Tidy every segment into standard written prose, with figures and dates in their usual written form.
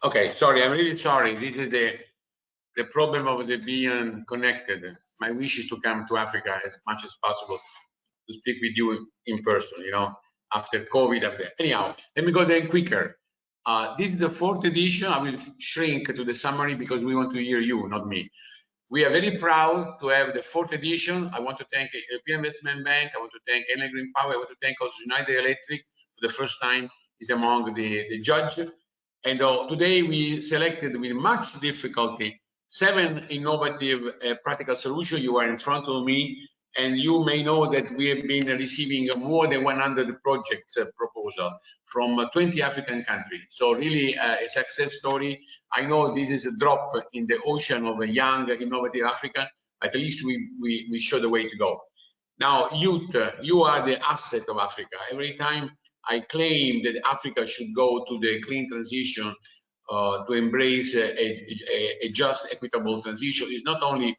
Okay, sorry, I'm really sorry. This is the problem of the being connected. My wish is to come to Africa as much as possible to speak with you in person, after COVID, anyhow, let me go then quicker. This is the fourth edition. I will shrink to the summary because we want to hear you, not me. We are very proud to have the fourth edition. I want to thank the European Investment Bank. I want to thank Enel Green Power. I want to thank also United Electric for the first time is among the judge. And today we selected with much difficulty 7 innovative practical solutions. You are in front of me, and you may know that we have been receiving more than 100 projects proposal from 20 African countries. So really a success story. I know this is a drop in the ocean of a young, innovative Africa. At least we show the way to go. Now, youth, you are the asset of Africa. Every time I claim that Africa should go to the clean transition, to embrace a just, equitable transition, is not only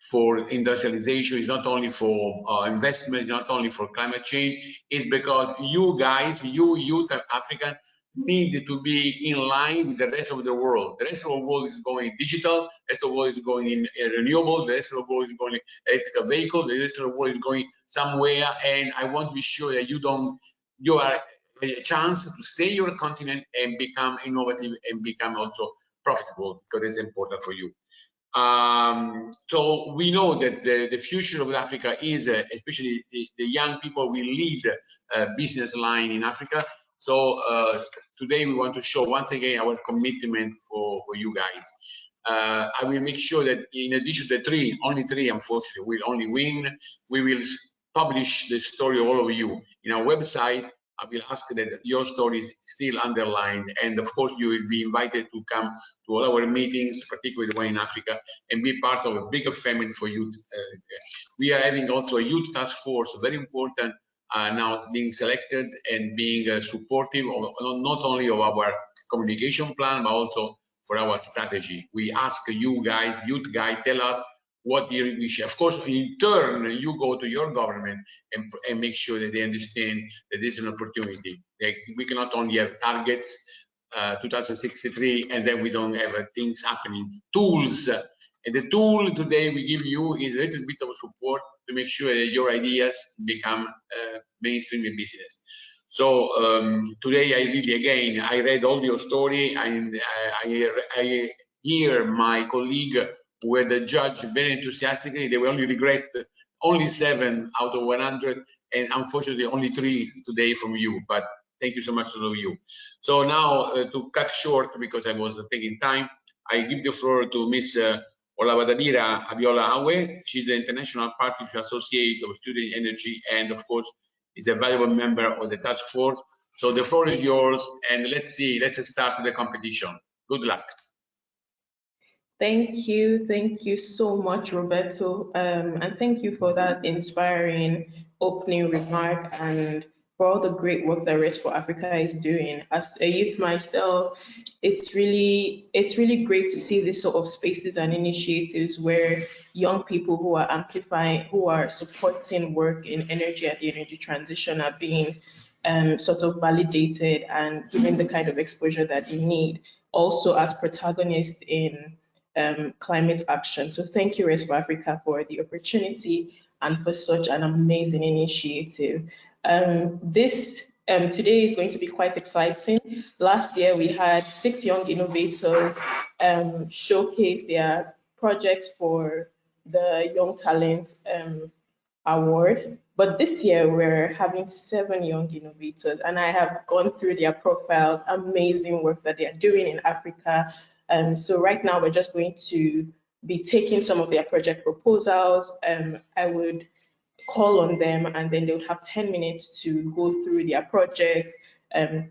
for industrialization, it's not only for investment, not only for climate change, it's because you guys, you youth of Africa, need to be in line with the rest of the world. The rest of the world is going digital, the rest of the world is going in renewables, the rest of the world is going in electrical vehicles, the rest of the world is going somewhere, and I want to be sure that you are a chance to stay in your continent and become innovative and become also profitable, because it's important for you. So we know that the future of Africa is, especially the young people will lead business line in Africa. So today we want to show once again our commitment for you guys. I will make sure that in addition to the only three, unfortunately, will only win. We will publish the story of all of you in our website. I will ask that your story is still underlined, and of course you will be invited to come to all our meetings, particularly the one in Africa, and be part of a bigger family for youth. We are having also a youth task force, very important, now being selected and being supportive of not only of our communication plan, but also for our strategy. We ask you guys, youth guys, tell us what you wish. Of course, in turn, you go to your government and make sure that they understand that this is an opportunity. We cannot only have targets, 2063, and then we don't have things happening. Tools. And the tool today we give you is a little bit of support to make sure that your ideas become mainstream in business. So today I really, again, I read all your story, and I hear my colleague who were the judge very enthusiastically. They will only regret only 7 out of 100, and unfortunately only 3 today from you. But thank you so much to all of you. So now to cut short, because I was taking time, I give the floor to Ms. Olabadamira Abiola Awe. She's the International Partnership Associate of Student Energy, and of course is a valuable member of the task force. So the floor is yours, and let's start the competition. Good luck. Thank you so much, Roberto, and thank you for that inspiring opening remark and for all the great work that Race for Africa is doing. As a youth myself, it's really great to see this sort of spaces and initiatives where young people who are amplifying, who are supporting work in energy and the energy transition are being sort of validated and given the kind of exposure that they need, also as protagonists in climate action. So thank you, Race for Africa, for the opportunity and for such an amazing initiative. Today is going to be quite exciting. Last year, we had 6 young innovators showcase their projects for the Young Talent Award. But this year, we're having 7 young innovators, and I have gone through their profiles, amazing work that they are doing in Africa. So right now, we're just going to be taking some of their project proposals. I would call on them, and then they would have 10 minutes to go through their projects,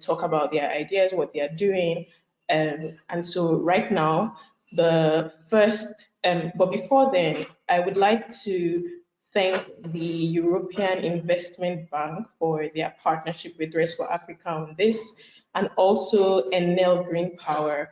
talk about their ideas, what they are doing. And so right now, but before then, I would like to thank the European Investment Bank for their partnership with Race for Africa on this, and also Enel Green Power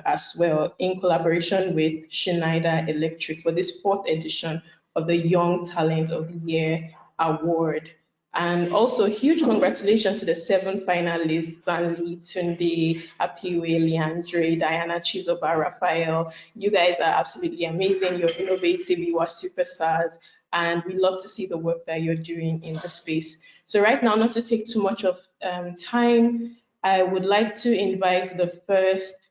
as well, in collaboration with Schneider Electric for this 4th edition of the Young Talent of the Year Award. And also, huge congratulations to the 7 finalists: Stanley, Tunde, Apiwe, Leandre, Diana, Chizoba, Raphael. You guys are absolutely amazing. You're innovative. You are superstars. And we love to see the work that you're doing in the space. So right now, not to take too much of time, I would like to invite the first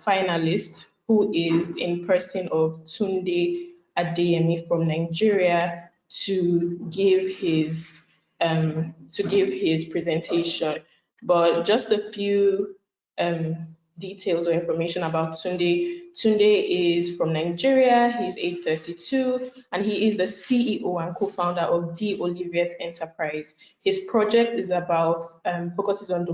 finalist, who is in person of Tunde Adeyemi from Nigeria, to give his presentation. But just a few details or information about Tunde. Tunde is from Nigeria. He's age 32, and he is the CEO and co-founder of D. Olivet Enterprise. His project is about focuses on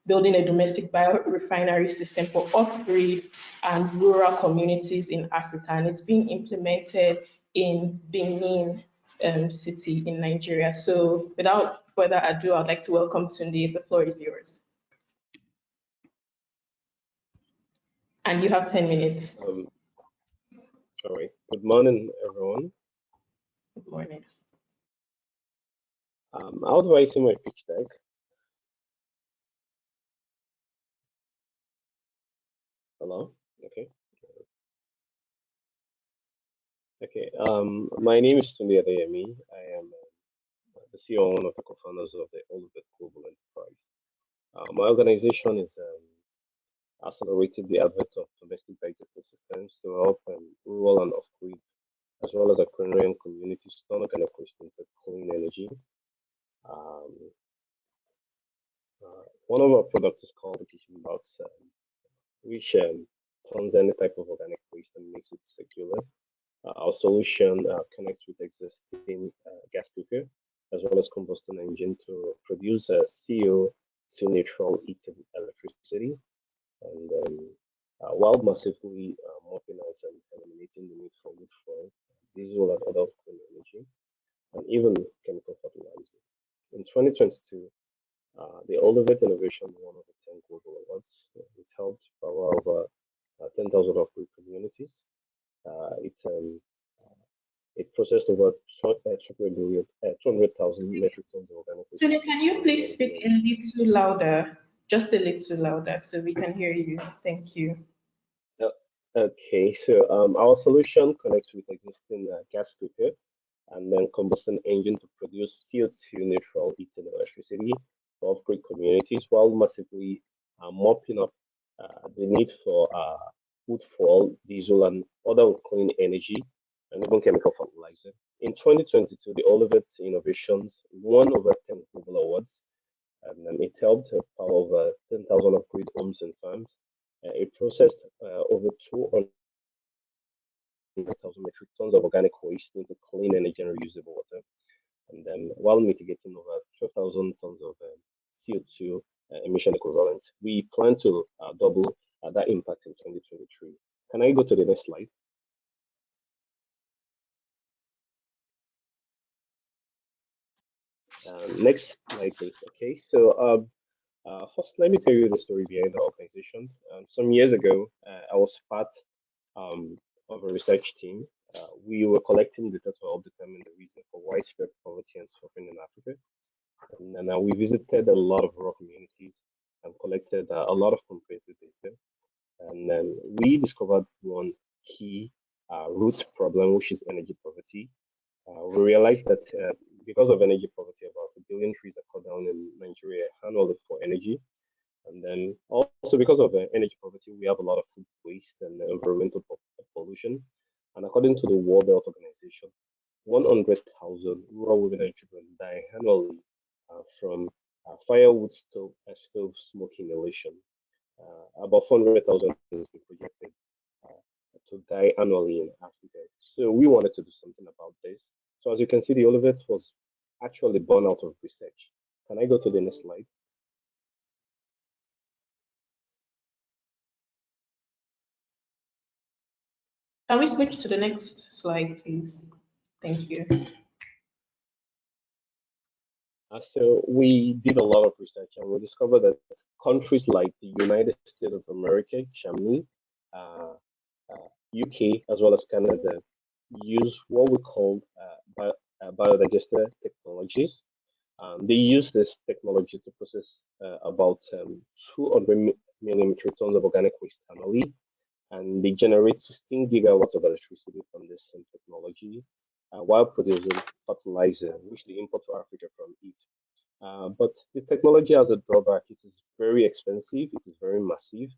building a domestic biorefinery system for off-grid and rural communities in Africa, and it's being implemented in Benin City in Nigeria. So without further ado, I'd like to welcome Tunde. The floor is yours. And you have 10 minutes. All right. Good morning, everyone. Good morning. How do I see my pitch deck? Hello? Okay. Okay. My name is Tunde Adeyemi. I am the CEO and one of the co-founders of the Olivet Global Enterprise. My organization is accelerating the advent of domestic digestive systems to help rural and off-grid, as well as agrarian communities, turn organic waste into clean energy. Um, One of our products is called the kitchen box, which turns any type of organic waste and makes it circular. Our solution connects with existing gas cooker as well as combustion engine to produce a CO2 neutral heated electricity, and while massively mopping out and eliminating the need for wood fuel, diesel, and other clean energy, and even chemical fertilizer. In 2022, the Olivet Innovation won over 10 global awards. It helped power over 10,000 off-grid communities. It processed over 200,000 metric tons of organic waste. Tunde, can you please speak a little louder? Just a little louder so we can hear you. Thank you. Okay, so our solution connects with existing gas cooker and then combustion engine to produce CO2 neutral heating electricity for off-grid communities while massively mopping up the need for wood fuel, diesel, and other clean energy, and even chemical fertilizer. In 2022, the Olivet Innovations won over 10 global awards, and it helped power over 10,000 off-grid homes and farms. It processed over 200,000 metric tons of organic waste into clean energy and reusable water, and then while mitigating over 12,000 tons of CO2 emission equivalent. We plan to double that impact in 2023. Can I go to the next slide? Next slide, please. Okay, so first, let me tell you the story behind the organization. Some years ago, I was part of a research team. We were collecting data to help determine the reason for widespread poverty and suffering in Africa. And then we visited a lot of rural communities and collected a lot of comprehensive data. And then we discovered one key root problem, which is energy poverty. We realized that because of energy poverty, about 1 billion trees are cut down in Nigeria annually for energy. And then also because of energy poverty, we have a lot of food waste and environmental pollution. And according to the World Health Organization, 100,000 rural women and children die annually from firewood stove smoke inhalation. About 400,000 has been projected to die annually in Africa. So we wanted to do something about this. So as you can see, the Olivet was actually born out of research. Can I go to the next slide? Can we switch to the next slide, please? Thank you. So we did a lot of research and we discovered that countries like the United States of America, Germany, UK, as well as Canada, use what we call biodigester technologies. They use this technology to process about 200 millimeter tons of organic waste annually, and they generate 16 gigawatts of electricity from this same technology while producing fertilizer, which they import to Africa from it. But the technology has a drawback. It is very expensive. It is very massive.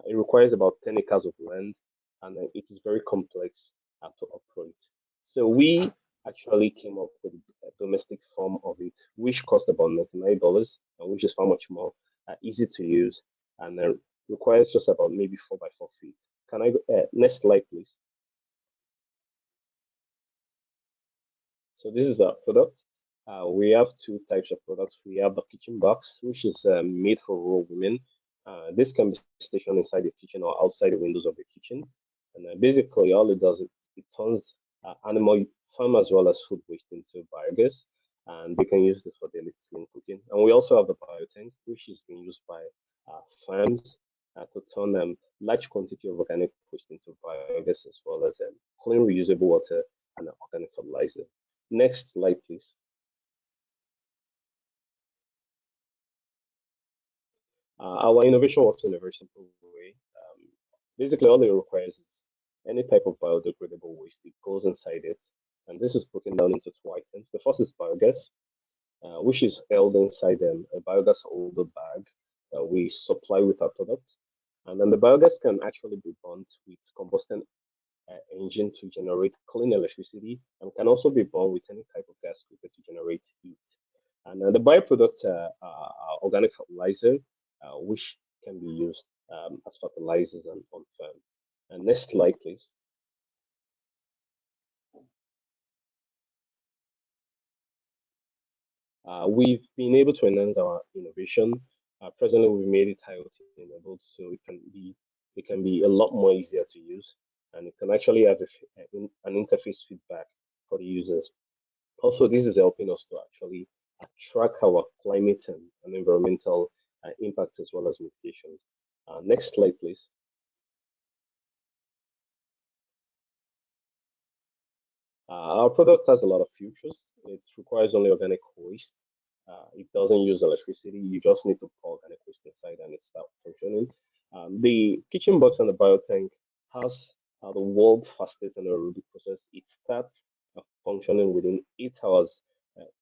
It requires about 10 acres of land, and it is very complex to operate. So we actually came up with a domestic form of it, which cost about $99, and which is how much more easy to use, and requires just about maybe 4 by 4 feet. Can I go, next slide, please? So this is our product. We have two types of products. We have the kitchen box, which is made for rural women. This can be stationed inside the kitchen or outside the windows of the kitchen. And basically, all it does is it turns animal farm as well as food waste into biogas, and they can use this for daily clean cooking. And we also have the biotank, which is being used by farms to turn large quantity of organic waste into biogas as well as clean reusable water and organic fertilizer. Next slide, please. Our innovation works in a very simple way. Basically, all it requires is any type of biodegradable waste. It goes inside it, and this is broken down into two items. The first is biogas, which is held inside a biogas holder bag that we supply with our products. And then the biogas can actually be burnt with combustion engine to generate clean electricity and can also be burned with any type of gas cooker to generate heat. And the byproducts are organic fertilizer, which can be used as fertilizers and on farm. And next slide, please. We've been able to enhance our innovation. Presently, we've made it IoT enabled, so it can be a lot more easier to use, and it can actually have an interface feedback for the users. Also, this is helping us to actually track our climate and environmental impact as well as mitigation. Next slide, please. Our product has a lot of features. It requires only organic waste. It doesn't use electricity. You just need to pour organic waste inside and it starts functioning. The kitchen box and the biotank has the world's fastest anaerobic process. It starts functioning within 8 hours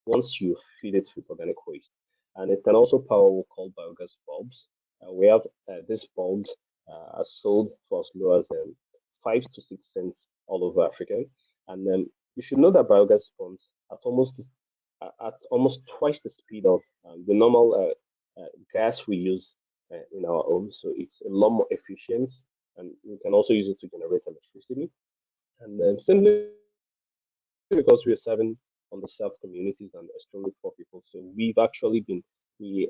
once you feed it with organic waste. And it can also power what we call biogas bulbs. We have these bulbs are sold for as low as 5 to 6 cents all over Africa. And you should know that biogas burns at almost twice the speed of the normal gas we use in our homes. So it's a lot more efficient, and we can also use it to generate electricity. And simply because we're serving underserved communities and extremely poor people, so we've actually been we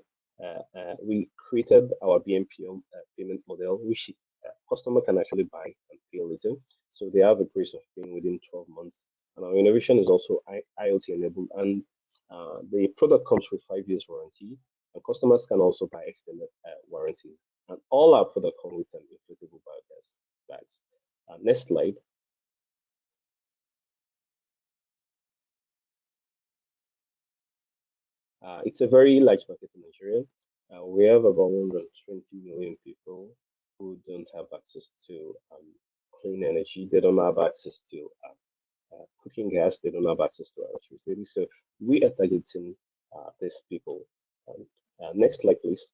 created our BMPM payment model, which customer can actually buy and pay later. So they have a grace of paying within 12 months. And our innovation is also IoT enabled, and the product comes with 5 years warranty, and customers can also buy extended warranty. And all our products come with an inflatable biogas bags. Next slide. It's a very large market in Nigeria. We have about 120 million people who don't have access to clean energy. They don't have access to cooking gas. They don't have access to electricity. So we are targeting these people. Um, Next slide, please.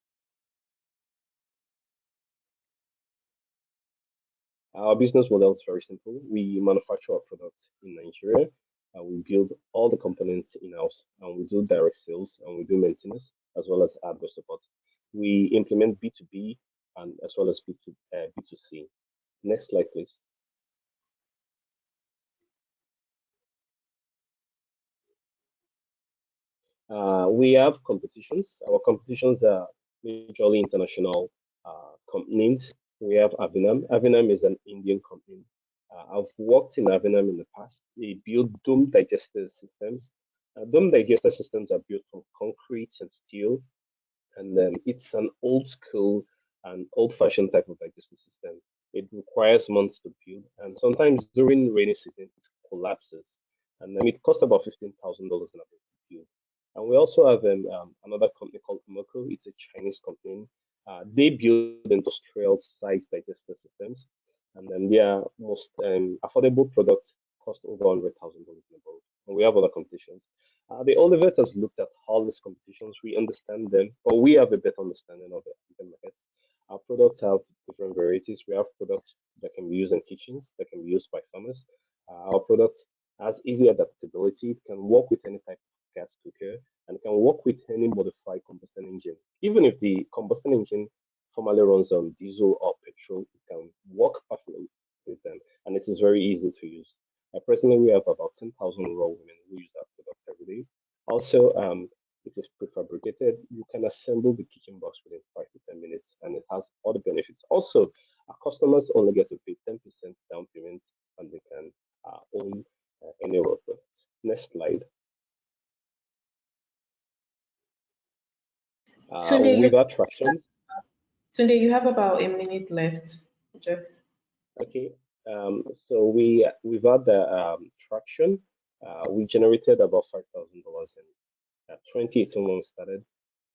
Our business model is very simple. We manufacture our products in Nigeria. We build all the components in-house, and we do direct sales, and we do maintenance as well as hardware support. We implement B2B and as well as B2C. Next slide, please. We have competitions. Our competitions are majorly international companies. We have Avinam. Avinam is an Indian company. I've worked in Avinam in the past. They build dome digester systems. Dome digester systems are built from concrete and steel, and it's an old school and old-fashioned type of digestive system. It requires months to build, and sometimes during rainy season it collapses. and it costs about $15,000 in a. And we also have another company called Umoko. It's a Chinese company. They build industrial-sized digestive systems, and then their most affordable products cost over $100,000 and above. And we have other competitions. The Olivet has looked at all these competitions. We understand them, but we have a better understanding of the market. Our products have different varieties. We have products that can be used in kitchens, that can be used by farmers. Our product has easy adaptability. It can work with any type of gas cooker and can work with any modified combustion engine. Even if the combustion engine formerly runs on diesel or petrol, it can work perfectly with them, and it is very easy to use. Presently, we have about 10,000 raw women who use our product every day. Also, it is prefabricated. You can assemble the kitchen box within 5 to 10 minutes, and it has all the benefits. Also, our customers only get to pay 10% down payment, and they can own any of our products. Next slide. Tunde, With attractions. Tunde, you have about a minute left. Just Okay. So we've had the traction. We generated about $5,000 in 2018 when we started.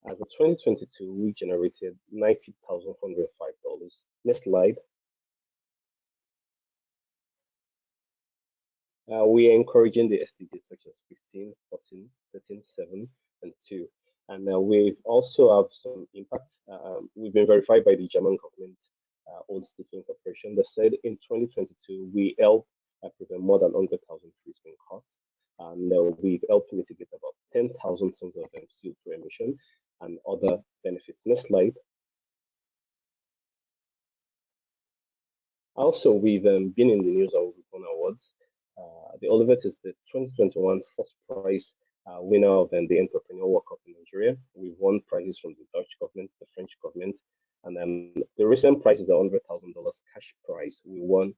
As of 2022, we generated $90,405. Next slide. We are encouraging the SDGs such as 15, 14, 13, 7, and 2. And we also have some impacts. We've been verified by the German government old sticking corporation that said in 2022 we helped prevent more than 100,000 trees being cut, and we've helped mitigate about 10,000 tons of CO2 emission and other benefits. Next slide. Also, we've been in the news and we've won awards. The Olivet is the 2021 first prize winner of the Entrepreneur World Cup in Nigeria. We've won prizes from the Dutch government, the French government, and the recent prize is a $100,000 cash prize we won,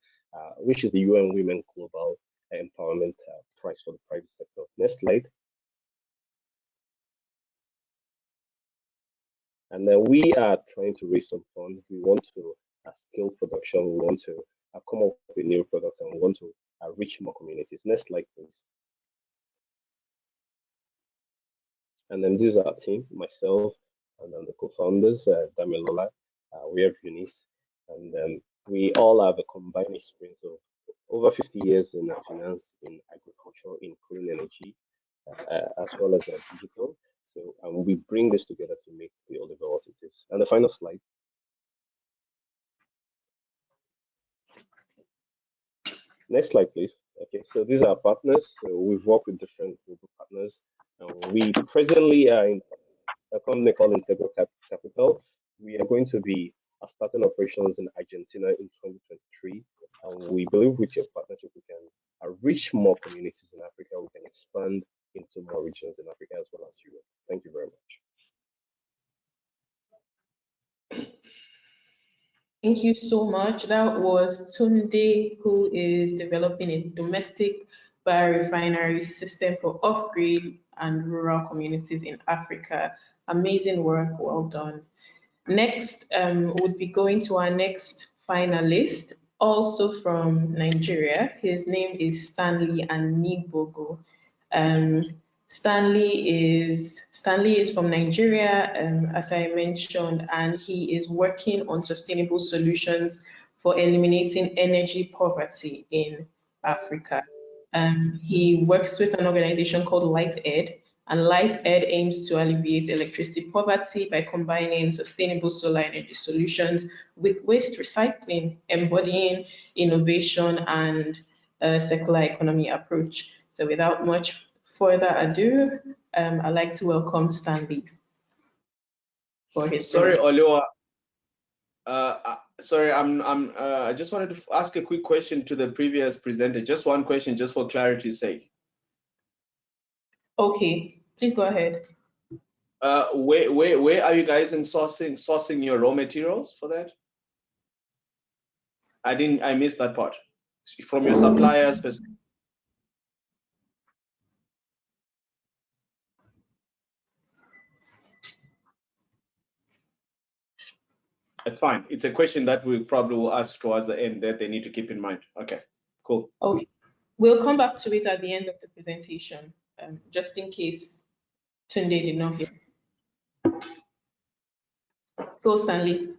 which is the UN Women Global Empowerment Prize for the private sector. Next slide. And then we are trying to raise some funds. We want to scale production. We want to come up with new products, and we want to reach more communities. Next slide, please. And then this is our team, myself, and then the co-founders, Damilola. We have Eunice, and we all have a combined experience of over 50 years in finance, in agriculture, in clean energy, as well as digital. So we bring this together to make the Oliver what it is. And the final slide. Next slide, please. Okay, so these are our partners. So we've worked with different global partners. We presently are in a company called Integral Capital. We are going to be starting operations in Argentina in 2023. We believe with your partnership, we can reach more communities in Africa. We can expand into more regions in Africa as well as Europe. Thank you very much. thank you so much. That was Tunde, who is developing a domestic biorefinery system for off-grid and rural communities in Africa. Amazing work, well done. Next, would be going to our next finalist, also from Nigeria. His name is Stanley Anibogo. Stanley is from Nigeria, as I mentioned, and he is working on sustainable solutions for eliminating energy poverty in Africa. He works with an organization called LightEd, and LightEd aims to alleviate electricity poverty by combining sustainable solar energy solutions with waste recycling, embodying innovation and a circular economy approach. So without much further ado, I'd like to welcome Stanley for his Sorry, Olua. Sorry, I just wanted to ask a quick question to the previous presenter. Just one question, just for clarity's sake. Okay, please go ahead. Where are you guys in sourcing your raw materials for that? I missed that part. From your suppliers perspective. It's fine. It's a question that we probably will ask towards the end that they need to keep in mind. Okay, cool. Okay, We'll come back to it at the end of the presentation, just in case Tunde did not hear. Go, Stanley.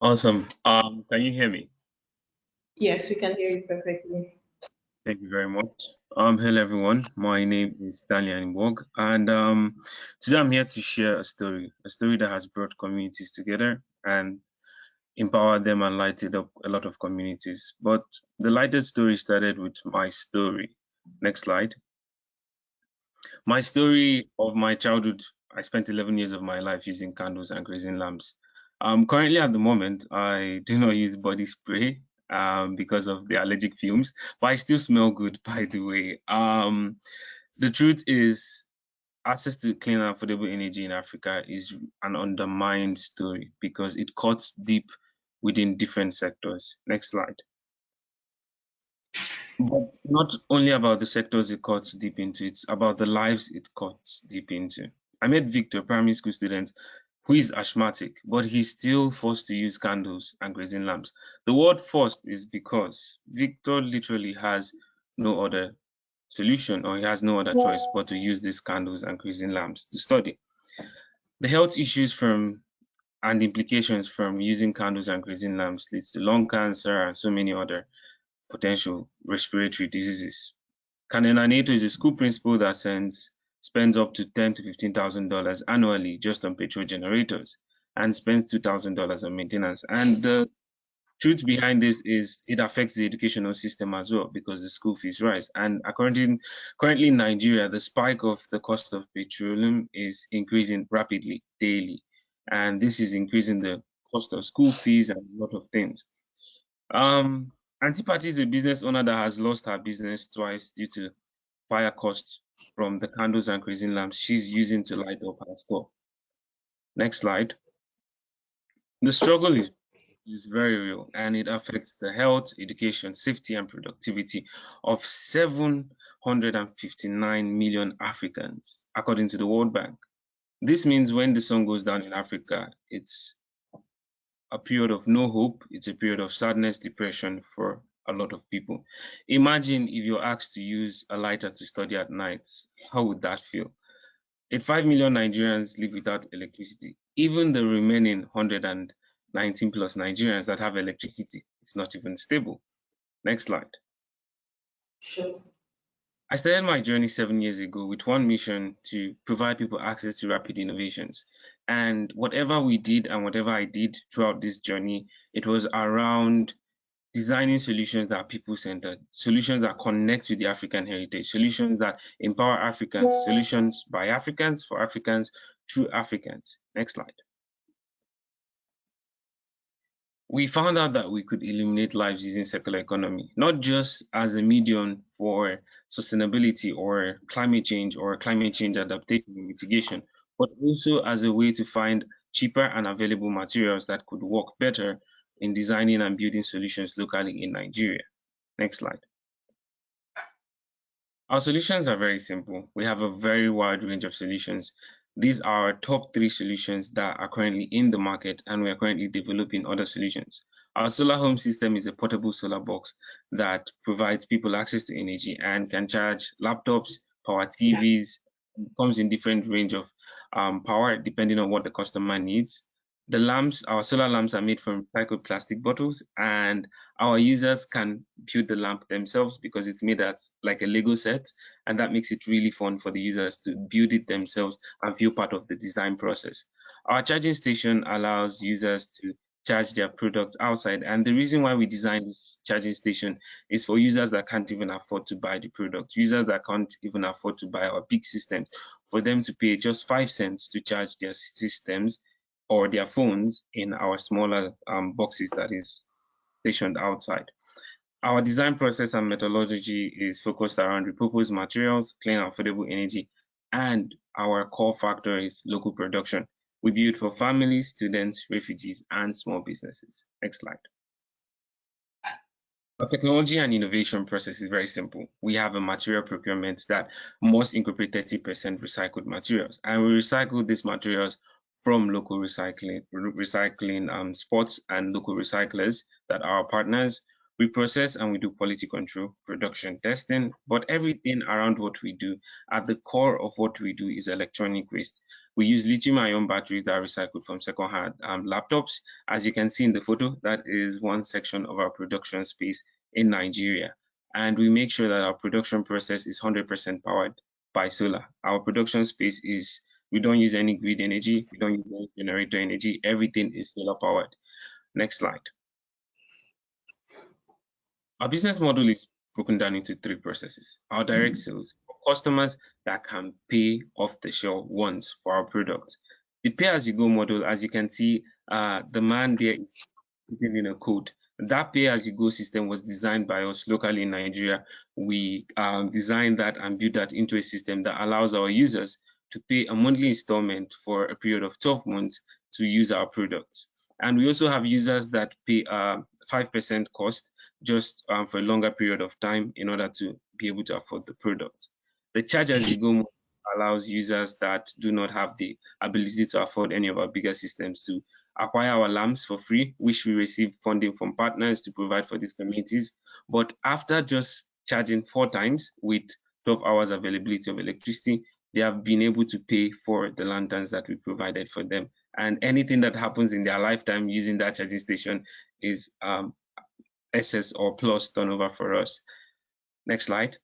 Awesome. Can you hear me? Yes, we can hear you perfectly. Thank you very much. Hello everyone. My name is Stanley Animborg, and today I'm here to share a story that has brought communities together and empowered them and lighted up a lot of communities. But the lighted story started with my story. Next slide. My story of my childhood, I spent 11 years of my life using candles and kerosene lamps. Currently at the moment, I do not use body spray because of the allergic fumes, but I still smell good, by the way. The truth is, access to clean and affordable energy in Africa is an undermined story because it cuts deep within different sectors. Next slide. But not only about the sectors it cuts deep into, it's about the lives it cuts deep into. I met Victor, a primary school student, who is asthmatic, but he's still forced to use candles and kerosene lamps. The word forced is because Victor literally has no other solution, or he has no other choice but to use these candles and kerosene lamps to study. The health issues from and implications from using candles and kerosene lamps leads to lung cancer and so many other potential respiratory diseases. Kanenanato is a school principal that spends up to $10,000 to $15,000 annually just on petrol generators and spends $2,000 on maintenance. And the truth behind this is it affects the educational system as well because the school fees rise. And currently in Nigeria, the spike of the cost of petroleum is increasing rapidly daily. And this is increasing the cost of school fees and a lot of things. Antipati is a business owner that has lost her business twice due to fire costs from the candles and kerosene lamps she's using to light up her store. Next slide. The struggle is very real and it affects the health, education, safety, and productivity of 759 million Africans, according to the World Bank. This means when the sun goes down in Africa, it's a period of no hope. It's a period of sadness, depression for a lot of people. Imagine if you're asked to use a lighter to study at night. How would that feel? 5 million Nigerians live without electricity. Even the remaining 119 plus Nigerians that have electricity, it's not even stable. Next slide. Sure. I started my journey 7 years ago with one mission to provide people access to rapid innovations. And whatever we did and whatever I did throughout this journey, it was around designing solutions that are people-centered, solutions that connect to the African heritage, solutions that empower Africans, solutions by Africans, for Africans, through Africans. Next slide. We found out that we could illuminate lives using circular economy, not just as a medium for sustainability or climate change adaptation and mitigation, but also as a way to find cheaper and available materials that could work better in designing and building solutions locally in Nigeria. Next slide. Our solutions are very simple. We have a very wide range of solutions. These are our top 3 solutions that are currently in the market, and we are currently developing other solutions. Our solar home system is a portable solar box that provides people access to energy and can charge laptops, power TVs, comes in different range of power depending on what the customer needs. The lamps, our solar lamps, are made from recycled plastic bottles, and our users can build the lamp themselves because it's made as like a Lego set, and that makes it really fun for the users to build it themselves and feel part of the design process. Our charging station allows users to charge their products outside, and the reason why we designed this charging station is for users that can't even afford to buy the product, users that can't even afford to buy our big systems, for them to pay just 5 cents to charge their systems or their phones in our smaller boxes that is stationed outside. Our design process and methodology is focused around repurposed materials, clean and affordable energy, and our core factor is local production. We build for families, students, refugees, and small businesses. Next slide. Our technology and innovation process is very simple. We have a material procurement that must incorporate 30% recycled materials, and we recycle these materials from local recycling spots and local recyclers that are our partners. We process and we do quality control, production, testing, but everything around what we do, at the core of what we do is electronic waste. We use lithium-ion batteries that are recycled from second-hand laptops. As you can see in the photo, that is one section of our production space in Nigeria. And we make sure that our production process is 100% powered by solar. Our production space is, we don't use any grid energy, we don't use any generator energy, everything is solar powered. Next slide. Our business model is broken down into three processes. Our direct sales for customers that can pay off the shelf once for our product. The pay-as-you-go model, as you can see, the man there is putting in a code. That pay-as-you-go system was designed by us locally in Nigeria. We designed that and built that into a system that allows our users to pay a monthly installment for a period of 12 months to use our products. And we also have users that pay 5% cost just for a longer period of time in order to be able to afford the product. The charge-as-you-go allows users that do not have the ability to afford any of our bigger systems to acquire our lamps for free, which we receive funding from partners to provide for these communities. But after just charging 4 times with 12 hours availability of electricity, they have been able to pay for the lanterns that we provided for them. And anything that happens in their lifetime using that charging station is SS or plus turnover for us. Next slide.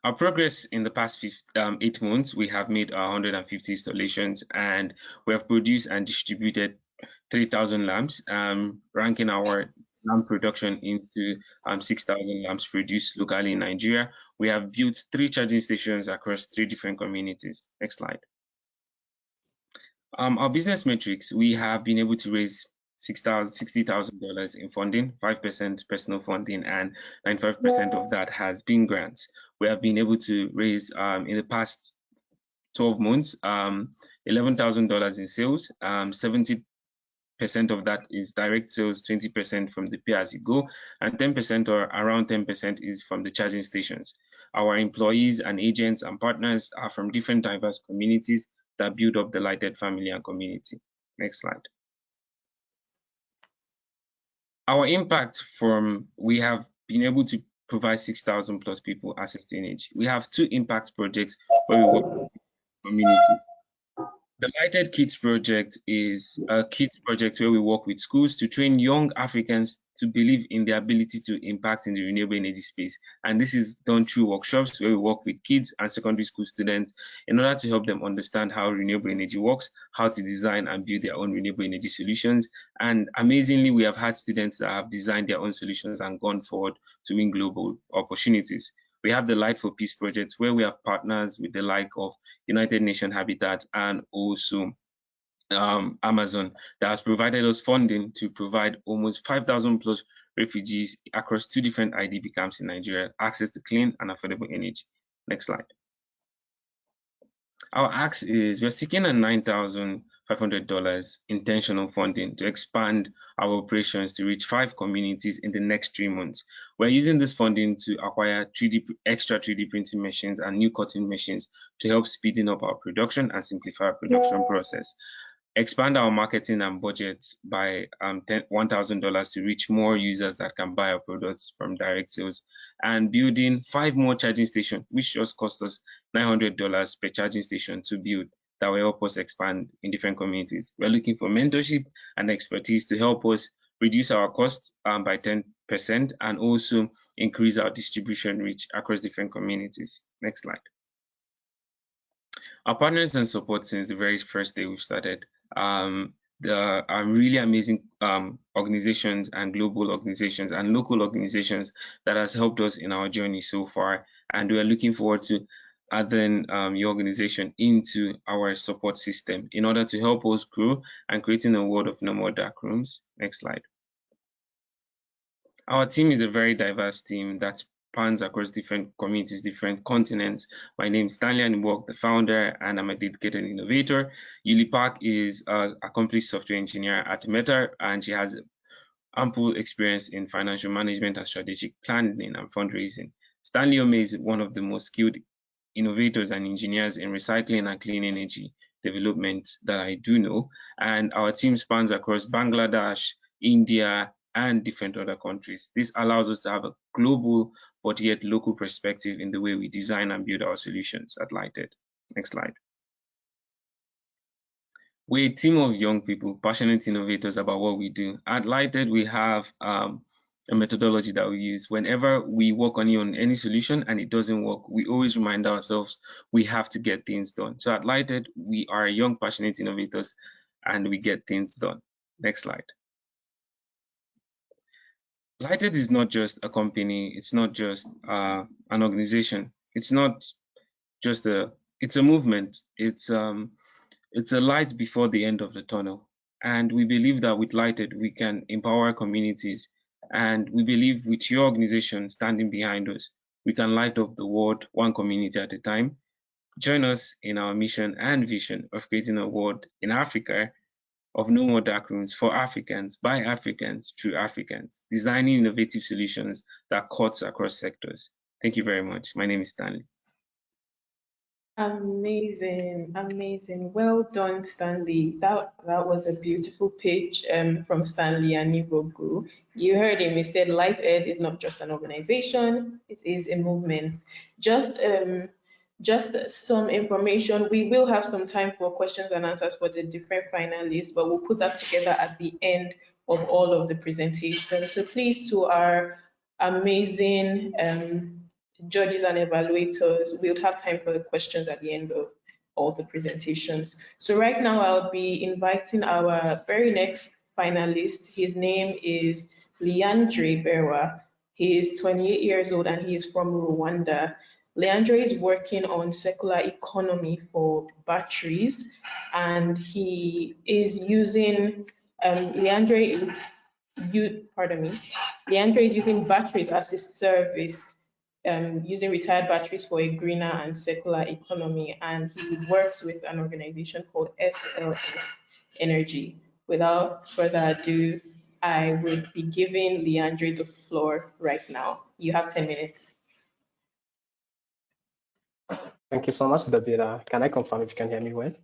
Our progress in the past 8 months, we have made 150 installations and we have produced and distributed 3,000 lamps, ranking our lamp production into 6,000 lamps produced locally in Nigeria. We have built 3 charging stations across 3 different communities. Next slide. Our business metrics, we have been able to raise $60,000 in funding, 5% personal funding, and 95% of that has been grants. We have been able to raise in the past 12 months $11,000 in sales. 70% of that is direct sales, 20% from the pay-as-you-go, and 10% or around 10% is from the charging stations. Our employees and agents and partners are from different diverse communities that build up the Lighted family and community. Next slide. Our impact we have been able to provide 6,000 plus people access to energy. We have 2 impact projects where we work with communities. The Lighted Kids project is a kids project where we work with schools to train young Africans to believe in their ability to impact in the renewable energy space. And this is done through workshops where we work with kids and secondary school students in order to help them understand how renewable energy works, how to design and build their own renewable energy solutions. And amazingly, we have had students that have designed their own solutions and gone forward to win global opportunities. We have the Light for Peace project where we have partners with the like of United Nations Habitat and also Amazon that has provided us funding to provide almost 5,000 plus refugees across 2 different IDP camps in Nigeria access to clean and affordable energy. Next slide. Our ask is we're seeking a $9,500 intentional funding to expand our operations to reach 5 communities in the next 3 months. We're using this funding to acquire extra 3D printing machines and new cutting machines to help speeding up our production and simplify our production process. Expand our marketing and budget by $1,000 to reach more users that can buy our products from direct sales, and building 5 more charging stations, which just cost us $900 per charging station to build, that will help us expand in different communities. We're looking for mentorship and expertise to help us reduce our costs by 10% and also increase our distribution reach across different communities. Next slide. Our partners and support since the very first day we've started. There are really amazing organizations and global organizations and local organizations that has helped us in our journey so far, and we are looking forward to adding your organization into our support system in order to help us grow and creating a world of no more dark rooms. Next slide. Our team is a very diverse team that spans across different communities, different continents. My name is Stanley Anibok, the founder, and I'm a dedicated innovator. Yuli Park is an accomplished software engineer at Meta, and she has ample experience in financial management and strategic planning and fundraising. Stanley Ome is one of the most skilled innovators and engineers in recycling and clean energy development that I do know. And our team spans across Bangladesh, India, and different other countries. This allows us to have a global but yet local perspective in the way we design and build our solutions at Lighted. Next slide. We're a team of young people, passionate innovators about what we do. At Lighted, we have a methodology that we use. Whenever we work on any solution and it doesn't work, we always remind ourselves we have to get things done. So at Lighted, we are young, passionate innovators and we get things done. Next slide. Lighted is not just a company, it's not just an organization, it's not just it's a movement, it's a light before the end of the tunnel. And we believe that with Lighted, we can empower communities. And we believe with your organization standing behind us, we can light up the world one community at a time. Join us in our mission and vision of creating a world in Africa of no more dark rooms for Africans, by Africans, through Africans, designing innovative solutions that cuts across sectors. Thank you very much. My name is Stanley. Amazing, amazing. Well done, Stanley. That was a beautiful pitch from Stanley and Nivogu. You heard him. He said Lighted is not just an organization, it is a movement. Just some information. We will have some time for questions and answers for the different finalists, but we'll put that together at the end of all of the presentations. So please, to our amazing judges and evaluators, we'll have time for the questions at the end of all the presentations. So right now I'll be inviting our very next finalist. His name is Leandre Berwa. He is 28 years old and he is from Rwanda. Leandre is working on circular economy for batteries, and he is using Leandre is using batteries as a service, using retired batteries for a greener and circular economy, and he works with an organization called SLS Energy. Without further ado, I would be giving Leandre the floor right now. You have 10 minutes. Thank you so much, Dabira. Can I confirm if you can hear me well?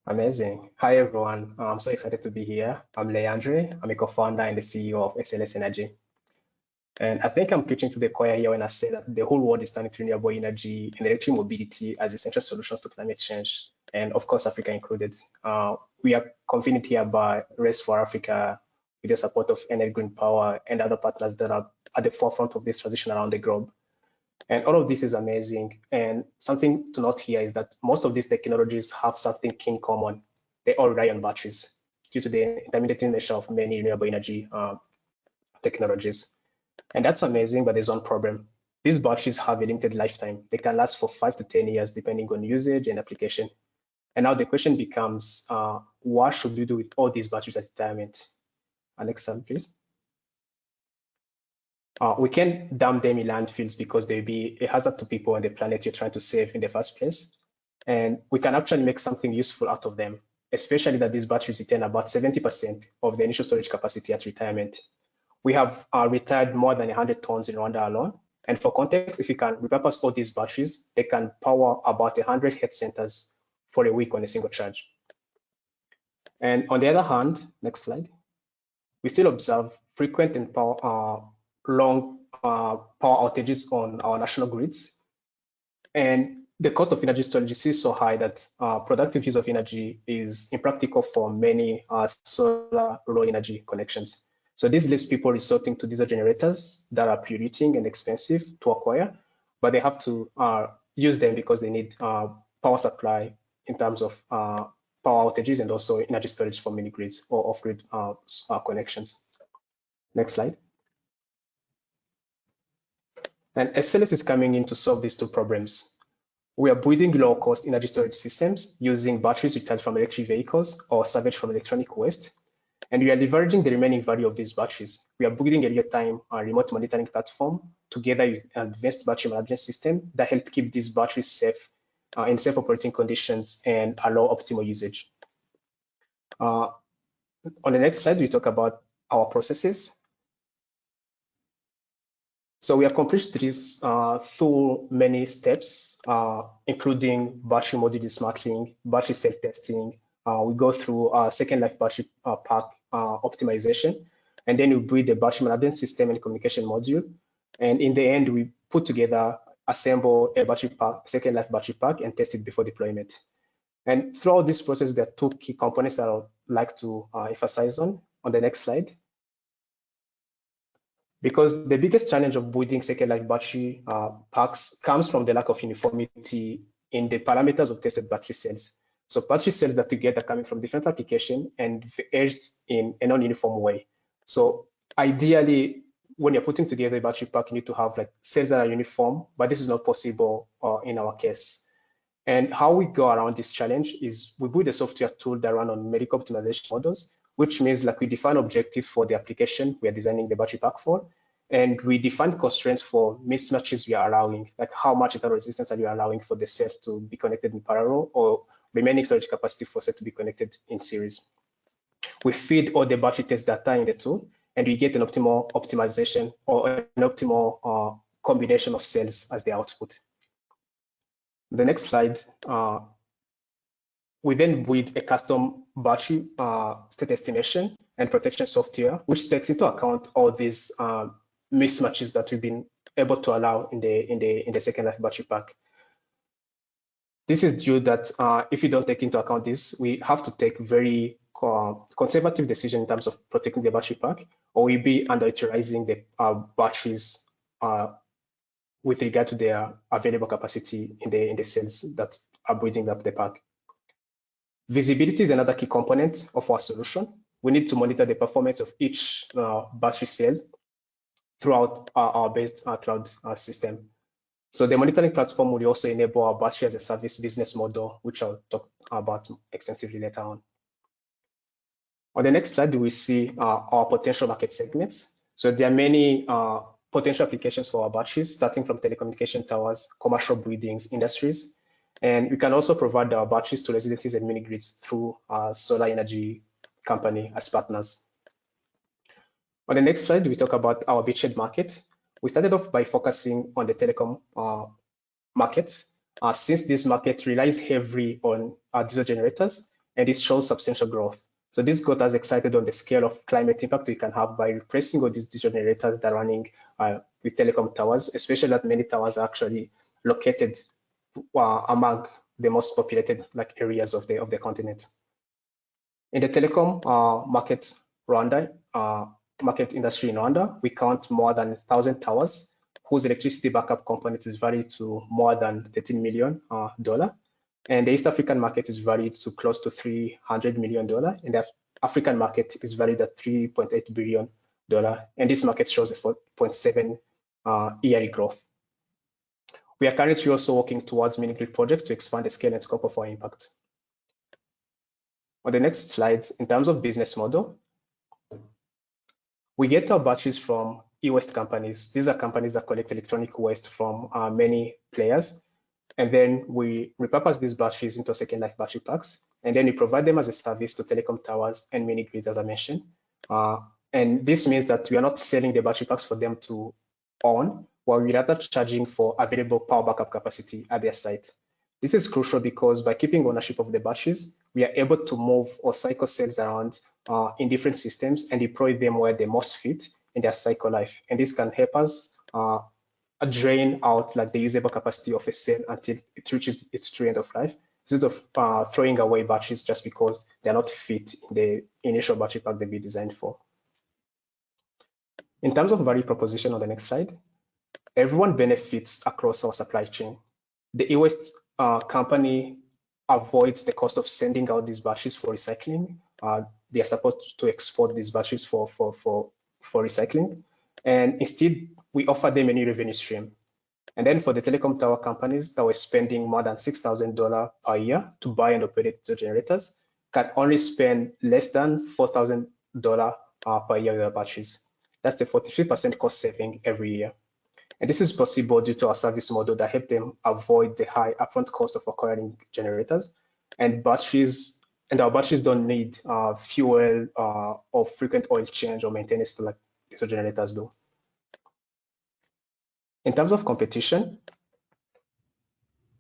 Amazing. Hi, everyone. I'm so excited to be here. I'm Leandre. I'm a co-founder and the CEO of SLS Energy. And I think I'm preaching to the choir here when I say that the whole world is turning to renewable energy and electric mobility as essential solutions to climate change, and of course, Africa included. We are convened here by Race for Africa with the support of Enel Green Power and other partners that are at the forefront of this transition around the globe. And all of this is amazing. And something to note here is that most of these technologies have something in common. They all rely on batteries due to the intermittent nature of many renewable energy technologies. And that's amazing, but there's one problem. These batteries have a limited lifetime. They can last for 5 to 10 years, depending on usage and application. And now the question becomes, what should we do with all these batteries at retirement? Next slide, please. We can dump them in landfills because they'll be a hazard to people and the planet you're trying to save in the first place. And we can actually make something useful out of them, especially that these batteries retain about 70% of the initial storage capacity at retirement. We have retired more than 100 tons in Rwanda alone. And for context, if you can repurpose all these batteries, they can power about 100 health centers for a week on a single charge. And on the other hand, next slide, we still observe frequent and long power outages on our national grids. And the cost of energy storage is so high that productive use of energy is impractical for many solar low energy connections. So this leaves people resorting to diesel generators that are polluting and expensive to acquire, but they have to use them because they need power supply in terms of power outages and also energy storage for mini grids or off-grid connections. Next slide. And SLS is coming in to solve these two problems. We are building low-cost energy storage systems using batteries retired from electric vehicles or salvaged from electronic waste. And we are leveraging the remaining value of these batteries. We are building a real-time remote monitoring platform together with an advanced battery management system that help keep these batteries safe in safe operating conditions and allow optimal usage. On the next slide, we talk about our processes. So we accomplished this through many steps, including battery module dismantling, battery self-testing, we go through second life battery pack optimization, and then we build the battery management system and communication module. And in the end, we put together, assemble a battery pack, second life battery pack, and test it before deployment. And throughout this process, there are two key components that I would like to emphasize on the next slide. Because the biggest challenge of building second life battery packs comes from the lack of uniformity in the parameters of tested battery cells. So battery cells that together coming from different applications and aged in a non-uniform way. So ideally, when you're putting together a battery pack, you need to have like cells that are uniform, but this is not possible in our case. And how we go around this challenge is we build a software tool that run on medical optimization models, which means like we define objectives for the application we are designing the battery pack for, and we define constraints for mismatches we are allowing, like how much internal resistance are you allowing for the cells to be connected in parallel or remaining storage capacity for cells to be connected in series. We feed all the battery test data in the tool, and we get an optimal optimization or an optimal combination of cells as the output. The next slide, we then build a custom battery state estimation and protection software, which takes into account all these mismatches that we've been able to allow in the second life battery pack. This is due that if you don't take into account this, we have to take very conservative decision in terms of protecting the battery pack, or we'll be underutilizing the batteries with regard to their available capacity in the cells that are building up the pack. Visibility is another key component of our solution. We need to monitor the performance of each battery cell throughout our based cloud system. So the monitoring platform will also enable our battery as a service business model, which I'll talk about extensively later on. On the next slide, we see our potential market segments. So there are many potential applications for our batteries, starting from telecommunication towers, commercial buildings, industries. And we can also provide our batteries to residences and mini grids through our solar energy company as partners. On the next slide, we talk about our beachhead market. We started off by focusing on the telecom market, since this market relies heavily on diesel generators, and it shows substantial growth. So this got us excited on the scale of climate impact we can have by replacing all these diesel generators that are running with telecom towers, especially that many towers are actually located among the most populated like areas of the continent. In the telecom market industry in Rwanda, we count more than 1,000 towers whose electricity backup component is valued to more than $13 million. And the East African market is valued to close to $300 million, and the African market is valued at $3.8 billion. And this market shows a 4.7 yearly growth. We are currently also working towards mini-grid projects to expand the scale and scope of our impact. On the next slide, in terms of business model, we get our batteries from e-waste companies. These are companies that collect electronic waste from many players. And then we repurpose these batteries into second life battery packs. And then we provide them as a service to telecom towers and mini grids, as I mentioned. And this means that we are not selling the battery packs for them to own, while we're rather charging for available power backup capacity at their site. This is crucial because by keeping ownership of the batteries, we are able to move or cycle cells around in different systems and deploy them where they most fit in their cycle life. And this can help us drain out like the usable capacity of a cell until it reaches its true end of life, instead of throwing away batteries just because they're not fit in the initial battery pack they've been designed for. In terms of value proposition on the next slide, everyone benefits across our supply chain. The e-waste company avoids the cost of sending out these batteries for recycling. They are supposed to export these batteries for recycling. And instead, we offer them a new revenue stream. And then for the telecom tower companies that were spending more than $6,000 per year to buy and operate the generators can only spend less than $4,000 per year with their batteries. That's a 43% cost saving every year. And this is possible due to our service model that help them avoid the high upfront cost of acquiring generators. And our batteries don't need fuel or frequent oil change or maintenance like diesel generators do. In terms of competition,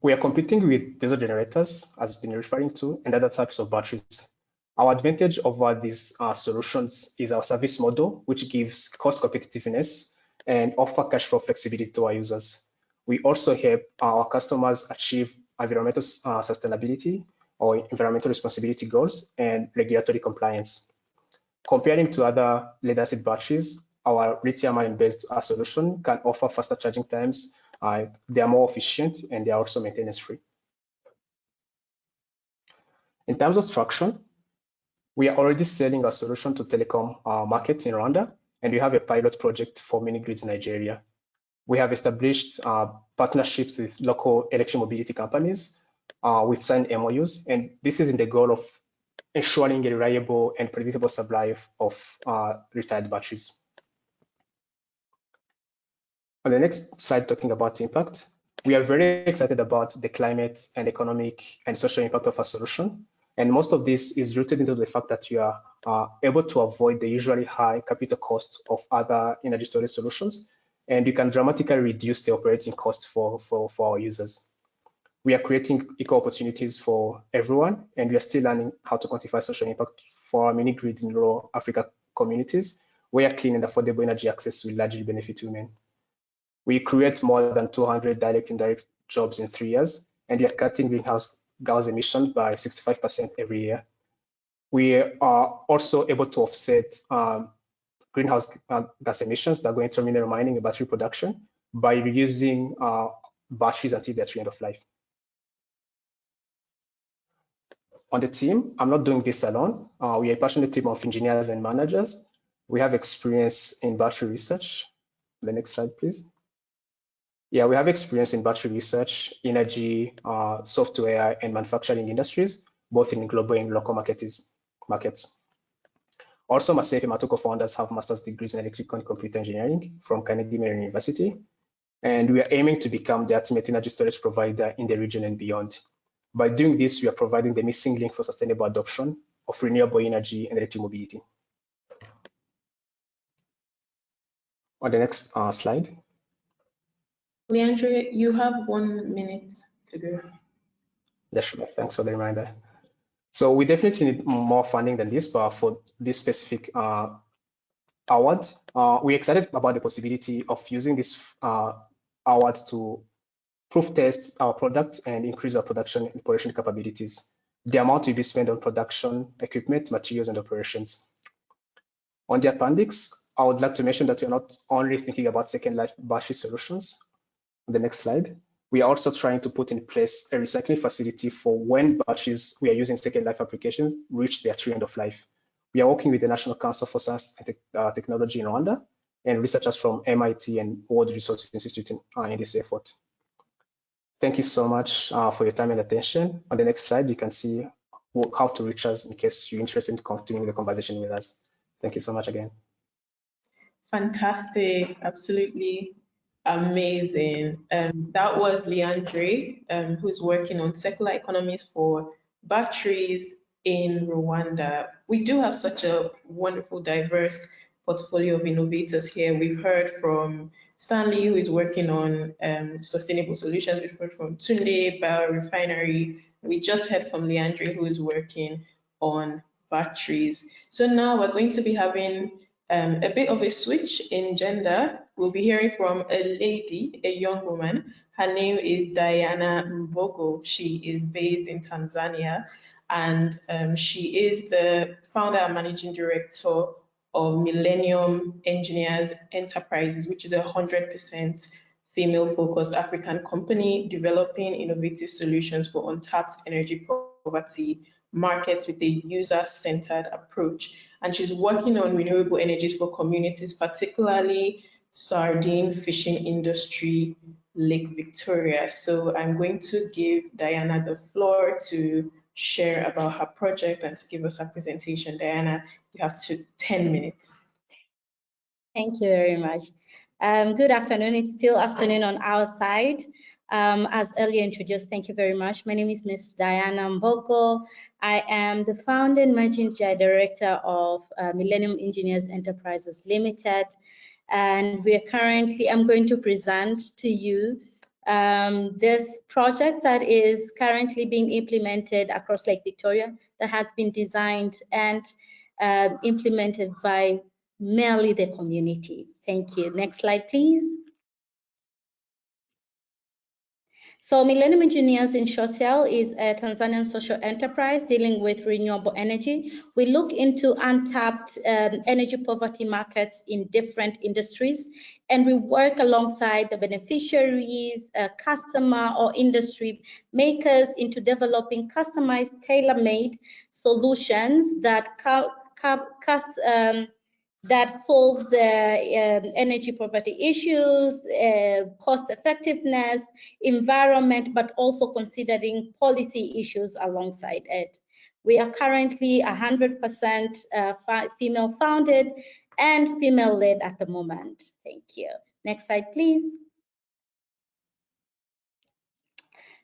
We are competing with diesel generators, as been referring to, and other types of batteries. Our advantage over these solutions is our service model, which gives cost competitiveness and offer cash flow flexibility to our users. We also help our customers achieve environmental sustainability or environmental responsibility goals and regulatory compliance. Comparing to other lead-acid batteries, our lithium-ion-based solution can offer faster charging times. They are more efficient and they are also maintenance-free. In terms of traction, we are already selling our solution to telecom market in Rwanda, and we have a pilot project for mini grids in Nigeria. We have established partnerships with local electric mobility companies with signed MOUs, and this is in the goal of ensuring a reliable and predictable supply of retired batteries. On the next slide, talking about impact, we are very excited about the climate and economic and social impact of our solution. And most of this is rooted into the fact that we are able to avoid the usually high capital costs of other energy storage solutions, and we can dramatically reduce the operating cost for our users. We are creating equal opportunities for everyone, and we are still learning how to quantify social impact for our mini grids in rural Africa communities, where clean and affordable energy access will largely benefit women. We create more than 200 direct and indirect jobs in 3 years, and we are cutting greenhouse gas emissions by 65% every year. We are also able to offset greenhouse gas emissions that go into mineral mining and battery production by reusing batteries until their end of life. On the team, I'm not doing this alone. We are a passionate team of engineers and managers. We have experience in battery research. The next slide, please. Yeah, we have experience in battery research, energy, software, and manufacturing industries, both in global and local markets. Also, myself and my two co-founders have master's degrees in electrical and computer engineering from Carnegie Mellon University, and we are aiming to become the ultimate energy storage provider in the region and beyond. By doing this, we are providing the missing link for sustainable adoption of renewable energy and electric mobility. On the next slide. Leandre, you have 1 minute to go. Yeah, sure. Thanks for the reminder. So we definitely need more funding than this, but for this specific award, we're excited about the possibility of using this award to proof test our product and increase our production and operation capabilities. The amount will be spent on production, equipment, materials, and operations. On the appendix, I would like to mention that we're not only thinking about second life battery solutions. On the next slide, we are also trying to put in place a recycling facility for when batteries we are using second life applications reach their true end of life. We are working with the National Council for Science and Technology in Rwanda and researchers from MIT and World Resources Institute in this effort. Thank you so much for your time and attention. On the next slide, you can see how to reach us in case you're interested in continuing the conversation with us. Thank you so much again. Fantastic, absolutely amazing. That was Leandre, who's working on circular economies for batteries in Rwanda. We do have such a wonderful, diverse portfolio of innovators here. We've heard from Stanley, who is working on sustainable solutions. We've heard from Tunde, biorefinery. We just heard from Leandre, who is working on batteries. So now we're going to be having a bit of a switch in gender. We'll be hearing from a lady, a young woman. Her name is Diana Mbogo. She is based in Tanzania, and she is the founder and managing director of Millennium Engineers Enterprises, which is a 100% female-focused African company developing innovative solutions for untapped energy poverty markets with a user-centered approach. And she's working on renewable energies for communities, particularly sardine fishing industry, Lake Victoria. So I'm going to give Diana the floor to share about her project and to give us a presentation. Diana, you have 10 minutes. Thank you very much. Good afternoon. It's still afternoon on our side. As earlier introduced, thank you very much. My name is Ms. Diana Mbogo. I am the founder and managing director of Millennium Engineers Enterprises Limited. And we are currently, I'm going to present to you This project that is currently being implemented across Lake Victoria, that has been designed and implemented by merely the community. Thank you. Next slide, please. So Millennium Engineers in Social is a Tanzanian social enterprise dealing with renewable energy. We look into untapped energy poverty markets in different industries, and we work alongside the beneficiaries, customer or industry makers into developing customized, tailor-made solutions that that solves the energy poverty issues, cost effectiveness, environment, but also considering policy issues alongside it. We are currently 100% female founded and female led at the moment. Thank you. Next slide, please.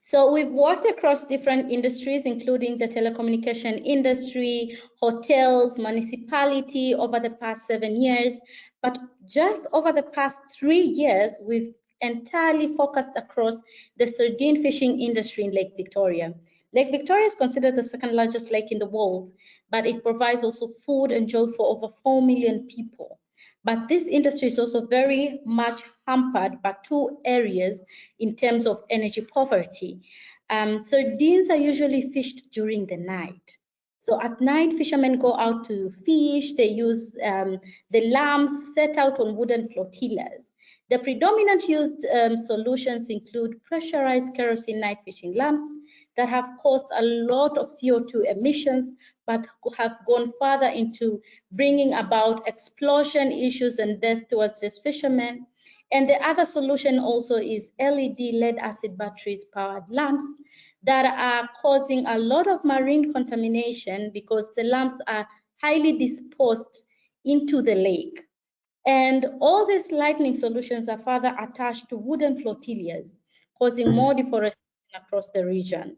So we've worked across different industries, including the telecommunication industry, hotels, municipality over the past 7 years. But just over the past 3 years, we've entirely focused across the sardine fishing industry in Lake Victoria. Lake Victoria is considered the second largest lake in the world, but it provides also food and jobs for over 4 million people. But this industry is also very much hampered by 2 areas in terms of energy poverty. Sardines are usually fished during the night. So at night, fishermen go out to fish. They use the lamps set out on wooden flotillas. The predominant used solutions include pressurized kerosene night fishing lamps that have caused a lot of CO2 emissions, but have gone further into bringing about explosion issues and death towards these fishermen. And the other solution also is LED lead acid batteries powered lamps that are causing a lot of marine contamination because the lamps are highly disposed into the lake. And all these lightning solutions are further attached to wooden flotillas, causing more deforestation across the region.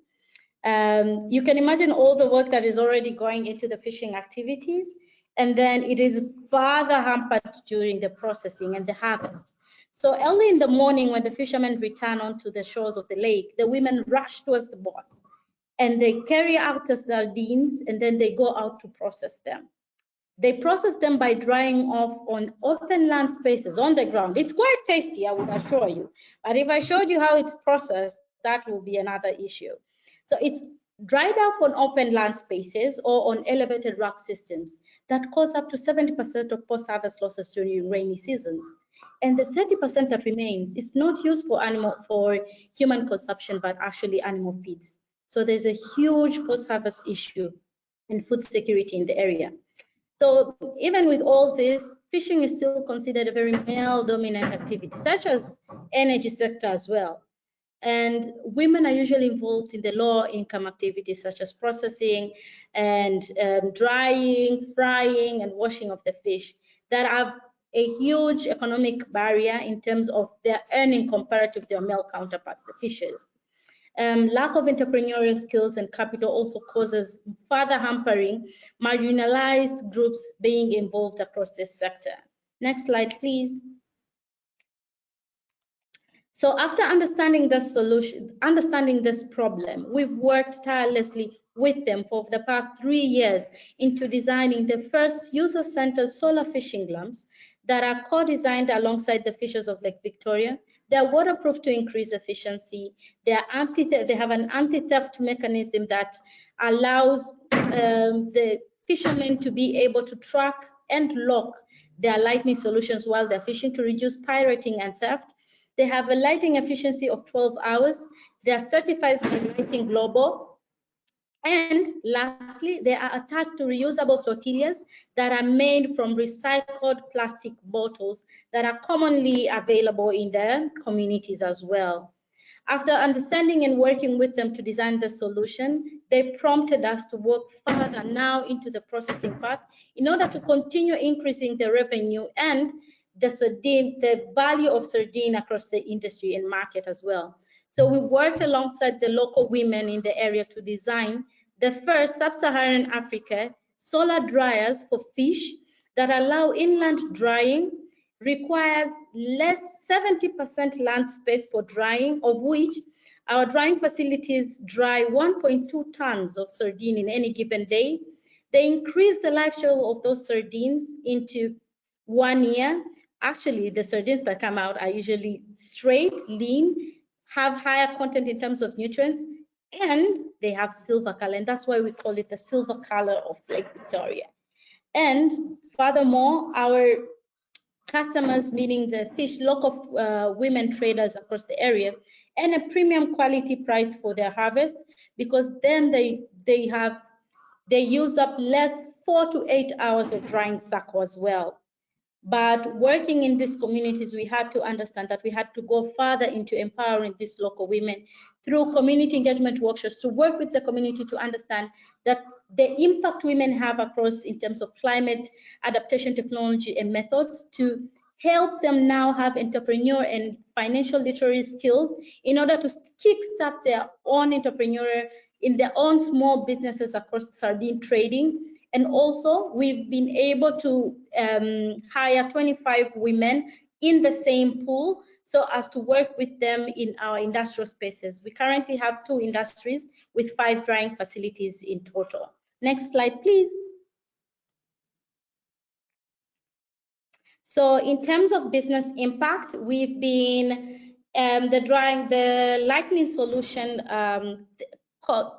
You can imagine all the work that is already going into the fishing activities, and then it is further hampered during the processing and the harvest. So early in the morning, when the fishermen return onto the shores of the lake, the women rush towards the boats and they carry out the sardines, and then they go out to process them. They process them by drying off on open land spaces on the ground. It's quite tasty, I would assure you. But if I showed you how it's processed, that will be another issue. So it's dried up on open land spaces or on elevated rack systems that cause up to 70% of post-harvest losses during rainy seasons. And the 30% that remains is not used for human consumption, but actually animal feeds. So there's a huge post-harvest issue in food security in the area. So even with all this, fishing is still considered a very male-dominant activity, such as energy sector as well. And women are usually involved in the low-income activities such as processing and drying, frying, and washing of the fish that have a huge economic barrier in terms of their earning comparative to their male counterparts, the fishers. Lack of entrepreneurial skills and capital also causes further hampering marginalized groups being involved across this sector. Next slide, please. So after understanding this problem, we've worked tirelessly with them for the past 3 years into designing the first user-centered solar fishing lamps that are co-designed alongside the fishers of Lake Victoria. They're waterproof to increase efficiency. They have an anti-theft mechanism that allows the fishermen to be able to track and lock their lighting solutions while they're fishing to reduce pirating and theft. They have a lighting efficiency of 12 hours. They are certified by Lighting Global. And lastly, they are attached to reusable flotillas that are made from recycled plastic bottles that are commonly available in the communities as well. After understanding and working with them to design the solution, they prompted us to work further now into the processing part in order to continue increasing the revenue and the value of sardine across the industry and market as well. So we worked alongside the local women in the area to design the first sub-Saharan Africa solar dryers for fish that allow inland drying requires less 70% land space for drying, of which our drying facilities dry 1.2 tons of sardine in any given day. They increase the life cycle of those sardines into 1 year. Actually, the sardines that come out are usually straight, lean, have higher content in terms of nutrients, and they have silver color, and that's why we call it the silver color of Lake Victoria. And furthermore, our customers, meaning the fish, local women traders across the area, and a premium quality price for their harvest, because then they use up less 4 to 8 hours of drying cycle as well. But working in these communities, we had to understand that we had to go further into empowering these local women through community engagement workshops to work with the community to understand that the impact women have across in terms of climate adaptation technology and methods, to help them now have entrepreneur and financial literacy skills in order to kickstart their own entrepreneur in their own small businesses across sardine trading. And also, we've been able to hire 25 women in the same pool so as to work with them in our industrial spaces. We currently have 2 industries with 5 drying facilities in total. Next slide, please. So in terms of business impact, we've been the lightning solution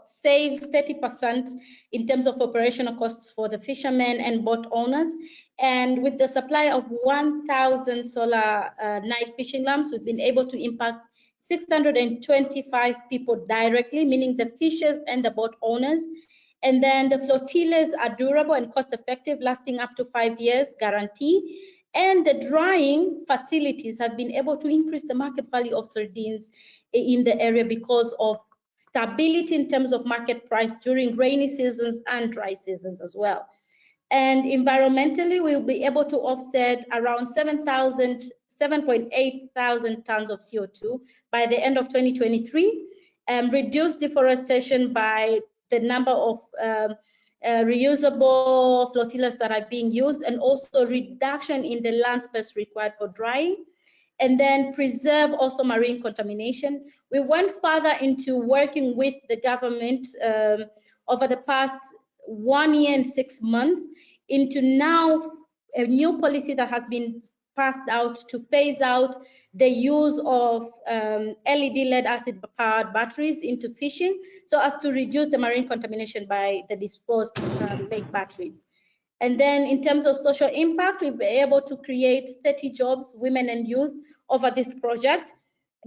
saves 30% in terms of operational costs for the fishermen and boat owners. And with the supply of 1,000 solar night fishing lamps, we've been able to impact 625 people directly, meaning the fishers and the boat owners. And then the flotillas are durable and cost effective, lasting up to 5 years guarantee. And the drying facilities have been able to increase the market value of sardines in the area because of stability in terms of market price during rainy seasons and dry seasons as well. And environmentally, we'll be able to offset around 7.8 thousand tons of CO2 by the end of 2023, reduce deforestation by the number of reusable flotillas that are being used, and also reduction in the land space required for drying. And then preserve also marine contamination. We went further into working with the government over the past 1 year and 6 months into now a new policy that has been passed out to phase out the use of LED lead acid powered batteries into fishing so as to reduce the marine contamination by the disposed lake batteries. And then in terms of social impact, we've been able to create 30 jobs, women and youth, over this project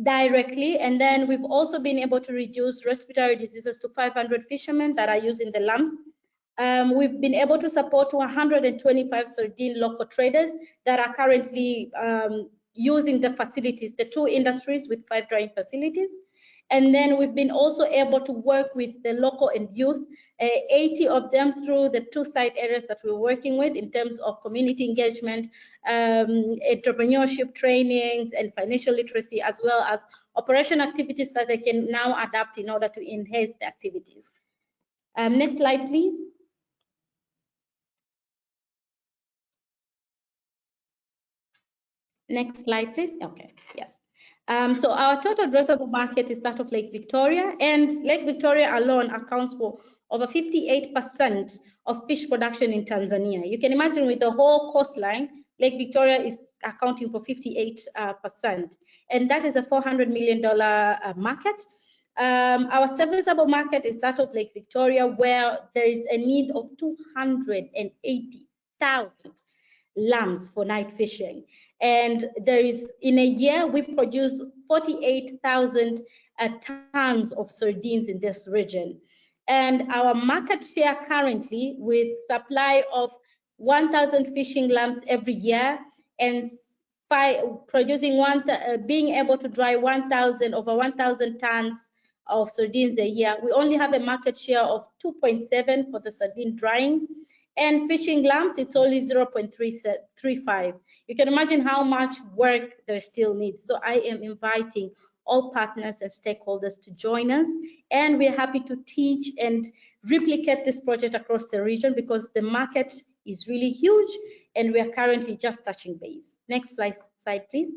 directly. And then we've also been able to reduce respiratory diseases to 500 fishermen that are using the lamps. We've been able to support 125 sardine local traders that are currently using the facilities, the 2 industries with 5 drying facilities. And then we've been also able to work with the local and youth, 80 of them through the 2 site areas that we're working with in terms of community engagement, entrepreneurship trainings, and financial literacy, as well as operation activities that they can now adapt in order to enhance the activities. Next slide, please. Next slide, please. Okay, yes. So our total addressable market is that of Lake Victoria, and Lake Victoria alone accounts for over 58% of fish production in Tanzania. You can imagine with the whole coastline, Lake Victoria is accounting for 58%, and that is a $400 million market. Our serviceable market is that of Lake Victoria, where there is a need of 280,000 lambs for night fishing. And there is, in a year, we produce 48,000 tons of sardines in this region. And our market share currently, with supply of 1,000 fishing lambs every year and being able to dry over 1,000 tons of sardines a year, we only have a market share of 2.7 for the sardine drying. And fishing lamps, it's only 0.35. You can imagine how much work there still needs. So I am inviting all partners and stakeholders to join us. And we're happy to teach and replicate this project across the region, because the market is really huge, and we are currently just touching base. Next slide, please.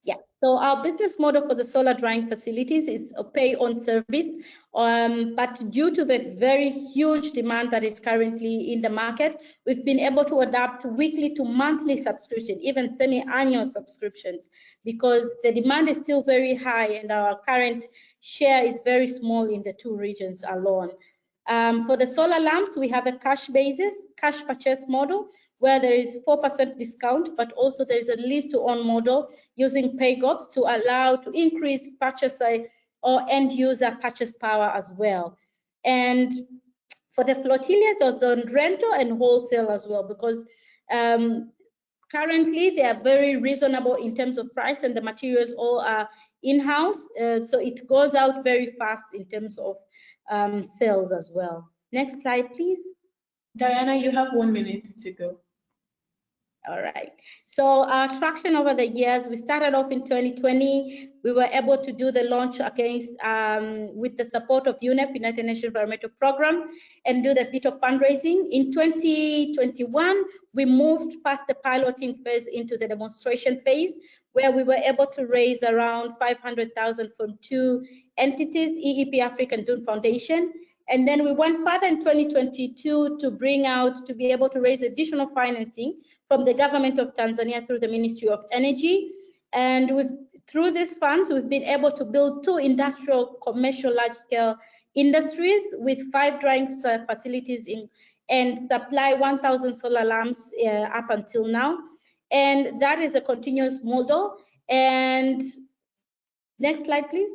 Yeah, so our business model for the solar drying facilities is a pay-on service, but due to the very huge demand that is currently in the market, we've been able to adapt weekly to monthly subscription, even semi-annual subscriptions, because the demand is still very high and our current share is very small in the 2 regions alone. For the solar lamps, we have a cash basis, cash purchase model, where there is 4% discount, but also there is a lease-to-own model using pay-ups to allow to increase purchaser or end-user purchase power as well. And for the flotillas, there's on rental and wholesale as well, because currently they are very reasonable in terms of price, and the materials all are in-house, so it goes out very fast in terms of sales as well. Next slide, please. Diana, you have 1 minute to go. All right. So our traction over the years, we started off in 2020. We were able to do the launch against with the support of UNEP, United Nations Environmental Program, and do the bit of fundraising. In 2021, we moved past the piloting phase into the demonstration phase, where we were able to raise around 500,000 from 2 entities, EEP Africa and Dune Foundation. And then we went further in 2022 to be able to raise additional financing from the government of Tanzania through the Ministry of Energy. And through these funds, we've been able to build 2 industrial, commercial, large-scale industries with 5 drying facilities and supply 1,000 solar lamps up until now. And that is a continuous model. And next slide, please.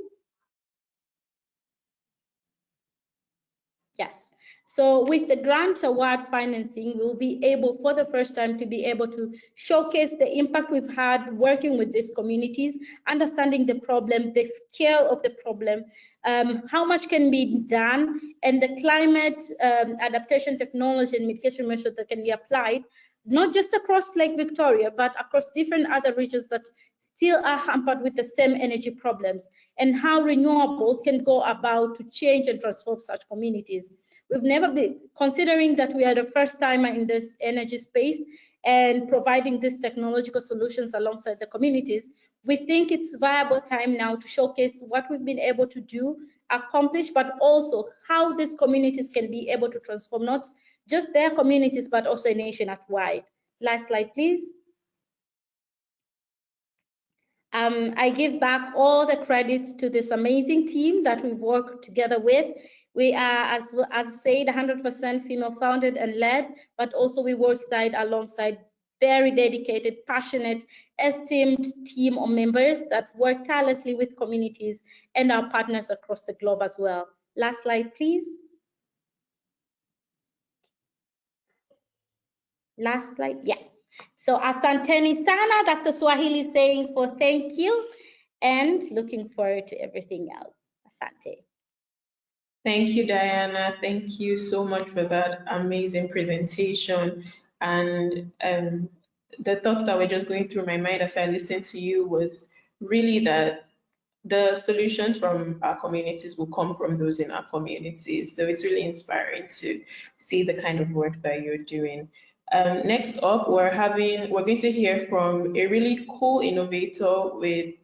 Yes. So with the grant award financing, we'll be able, for the first time, to be able to showcase the impact we've had working with these communities, understanding the problem, the scale of the problem, how much can be done, and the climate adaptation technology and mitigation measures that can be applied, not just across Lake Victoria, but across different other regions that still are hampered with the same energy problems, and how renewables can go about to change and transform such communities. We've never been considering that we are the first timer in this energy space and providing these technological solutions alongside the communities. We think it's viable time now to showcase what we've been able to do, accomplish, but also how these communities can be able to transform not just their communities, but also a nation at wide. Last slide, please. I give back all the credits to this amazing team that we've worked together with. We are, as said, 100% female founded and led, but also we work alongside very dedicated, passionate, esteemed team of members that work tirelessly with communities and our partners across the globe as well. Last slide, please. Last slide, yes. So asanteni sana, that's the Swahili saying for thank you, and looking forward to everything else. Asante. Thank you, Diana. Thank you so much for that amazing presentation. And the thoughts that were just going through my mind as I listened to you was really that the solutions from our communities will come from those in our communities. So it's really inspiring to see the kind of work that you're doing. Next up, we're going to hear from a really cool innovator with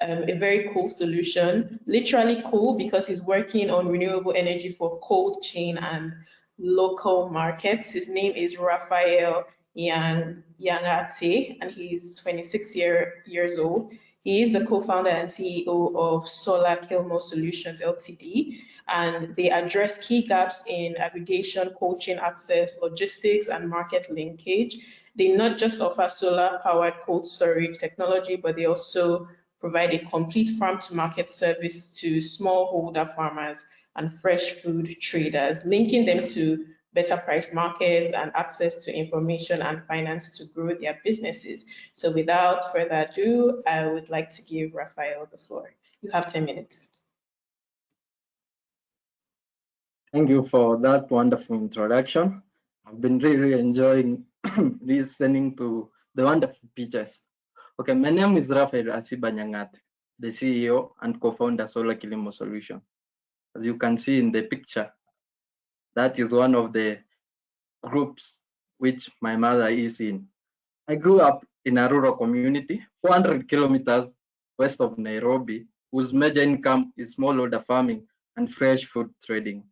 a very cool solution, literally cool because he's working on renewable energy for cold chain and local markets. His name is Raphael Yangate, and he's 26 years old. He is the co-founder and CEO of Solar Kilmo Solutions Ltd, and they address key gaps in aggregation, cold chain access, logistics, and market linkage. They not just offer solar-powered cold storage technology, but they also provide a complete farm-to-market service to smallholder farmers and fresh food traders, linking them to better price markets and access to information and finance to grow their businesses. So without further ado, I would like to give Raphael the floor. You have 10 minutes. Thank you for that wonderful introduction. I've been really enjoying listening to the wonderful pictures. Okay, my name is Raphael Asibanyangate, the CEO and co-founder Solar Kilimo Solution. as you can see in the picture. That is one of the groups which my mother is in. I grew up in a rural community, 400 kilometers west of Nairobi, whose major income is smallholder farming and fresh food trading.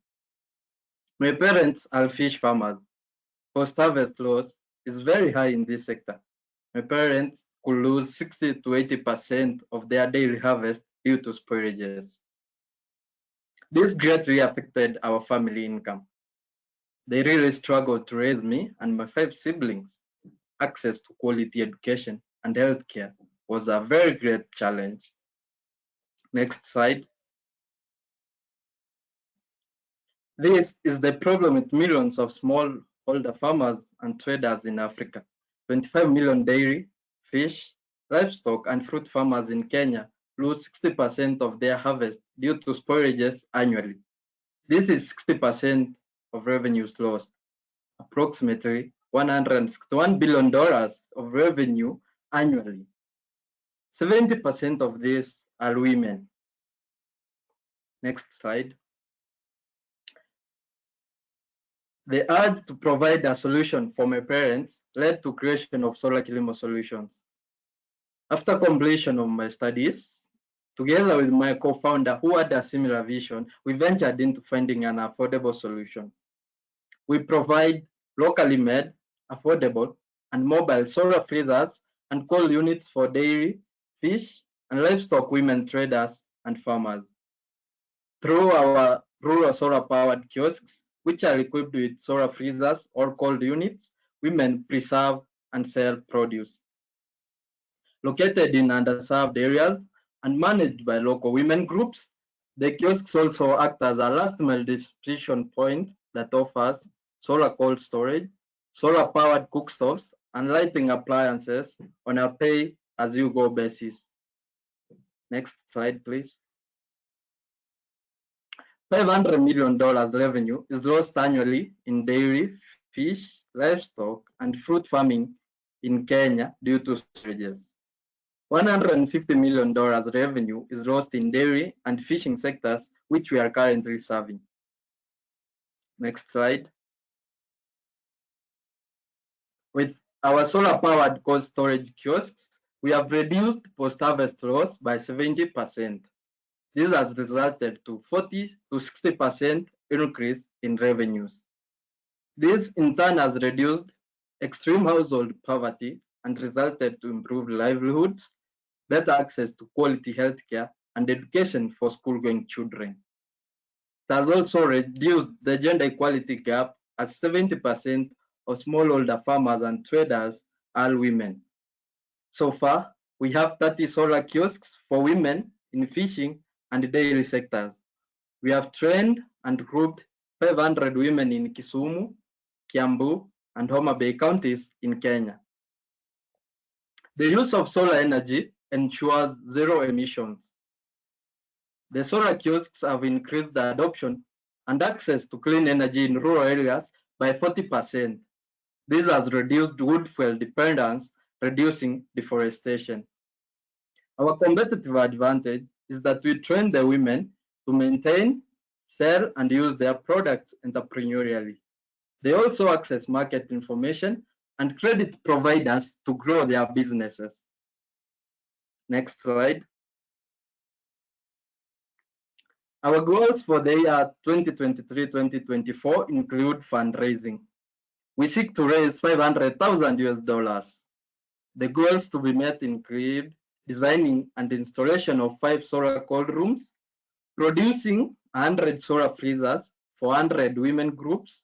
My parents are fish farmers. Post-harvest loss is very high in this sector. My parents could lose 60 to 80% of their daily harvest due to spoilages. This greatly affected our family income. They really struggled to raise me and my 5 siblings. Access to quality education and healthcare was a very great challenge. Next slide. This is the problem with millions of smallholder farmers and traders in Africa. 25 million dairy, fish, livestock, and fruit farmers in Kenya lose 60% of their harvest due to spoilages annually. This is 60% of revenues lost, approximately $161 billion of revenue annually. 70% of these are women. Next slide. The urge to provide a solution for my parents led to creation of Solar Kilimo Solutions. After completion of my studies, together with my co-founder who had a similar vision, we ventured into finding an affordable solution. We provide locally made, affordable, and mobile solar freezers and cold units for dairy, fish, and livestock women traders and farmers. Through our rural solar-powered kiosks, which are equipped with solar freezers or cold units, women preserve and sell produce. Located in underserved areas and managed by local women groups, the kiosks also act as a last-mile distribution point that offers solar cold storage, solar-powered cookstoves, and lighting appliances on a pay-as-you-go basis. Next slide, please. $500 million revenue is lost annually in dairy, fish, livestock, and fruit farming in Kenya due to shortages. $150 million revenue is lost in dairy and fishing sectors, which we are currently serving. Next slide. With our solar-powered cold storage kiosks, we have reduced post-harvest loss by 70%. This has resulted to 40 to 60% increase in revenues. This in turn has reduced extreme household poverty and resulted to improved livelihoods, better access to quality healthcare, and education for school-going children. It has also reduced the gender equality gap as 70% of smallholder farmers and traders are women. So far, we have 30 solar kiosks for women in fishing and dairy sectors. We have trained and grouped 500 women in Kisumu, Kiambu, and Homa Bay counties in Kenya. The use of solar energy ensures zero emissions. The solar kiosks have increased the adoption and access to clean energy in rural areas by 40%. This has reduced wood fuel dependence, reducing deforestation. Our competitive advantage is that we train the women to maintain, sell, and use their products entrepreneurially. They also access market information and credit providers to grow their businesses. Next slide. Our goals for the year 2023-2024 include fundraising. We seek to raise $500,000. The goals to be met include designing and installation of 5 solar cold rooms, producing 100 solar freezers for 100 women groups,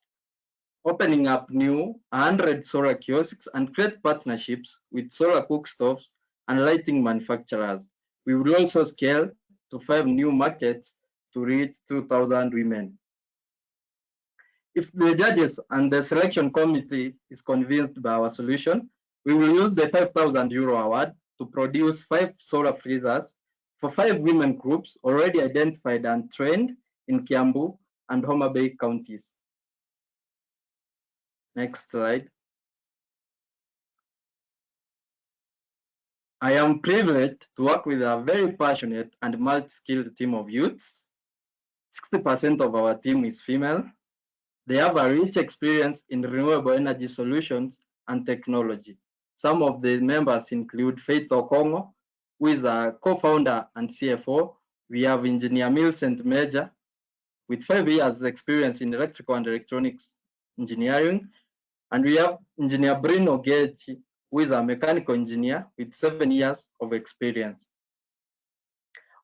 opening up new 100 solar kiosks, and create partnerships with solar cookstoves and lighting manufacturers. We will also scale to 5 new markets to reach 2,000 women. If the judges and the selection committee is convinced by our solution, we will use the €5,000 award to produce 5 solar freezers for 5 women groups already identified and trained in Kiambu and Homa Bay counties. Next slide. I am privileged to work with a very passionate and multi-skilled team of youths. 60% of our team is female. They have a rich experience in renewable energy solutions and technology. Some of the members include Faith Okongo, who is a co-founder and CFO. We have Engineer Millicent Major, with 5 years experience in electrical and electronics engineering. And we have Engineer Bruno Gage, who is a mechanical engineer with 7 years of experience.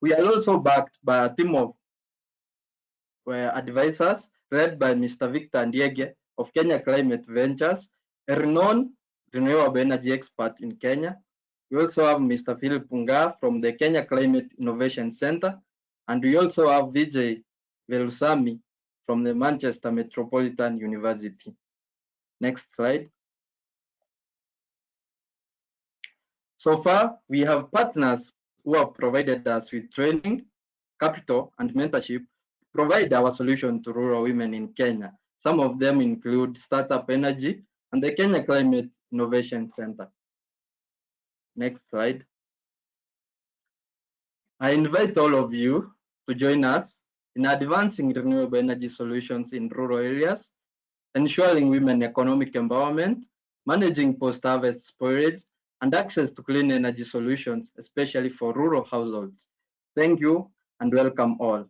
We are also backed by a team of advisors led by Mr. Victor Ndiege of Kenya Climate Ventures, a renowned renewable energy expert in Kenya. We also have Mr. Philip Punga from the Kenya Climate Innovation Center, and we also have Vijay Velusamy from the Manchester Metropolitan University. Next slide. So far, we have partners who have provided us with training, capital, and mentorship to provide our solution to rural women in Kenya. Some of them include Startup Energy and the Kenya Climate Innovation Center. Next slide. I invite all of you to join us in advancing renewable energy solutions in rural areas, ensuring women economic empowerment, managing post-harvest storage, and access to clean energy solutions, especially for rural households. Thank you and welcome all.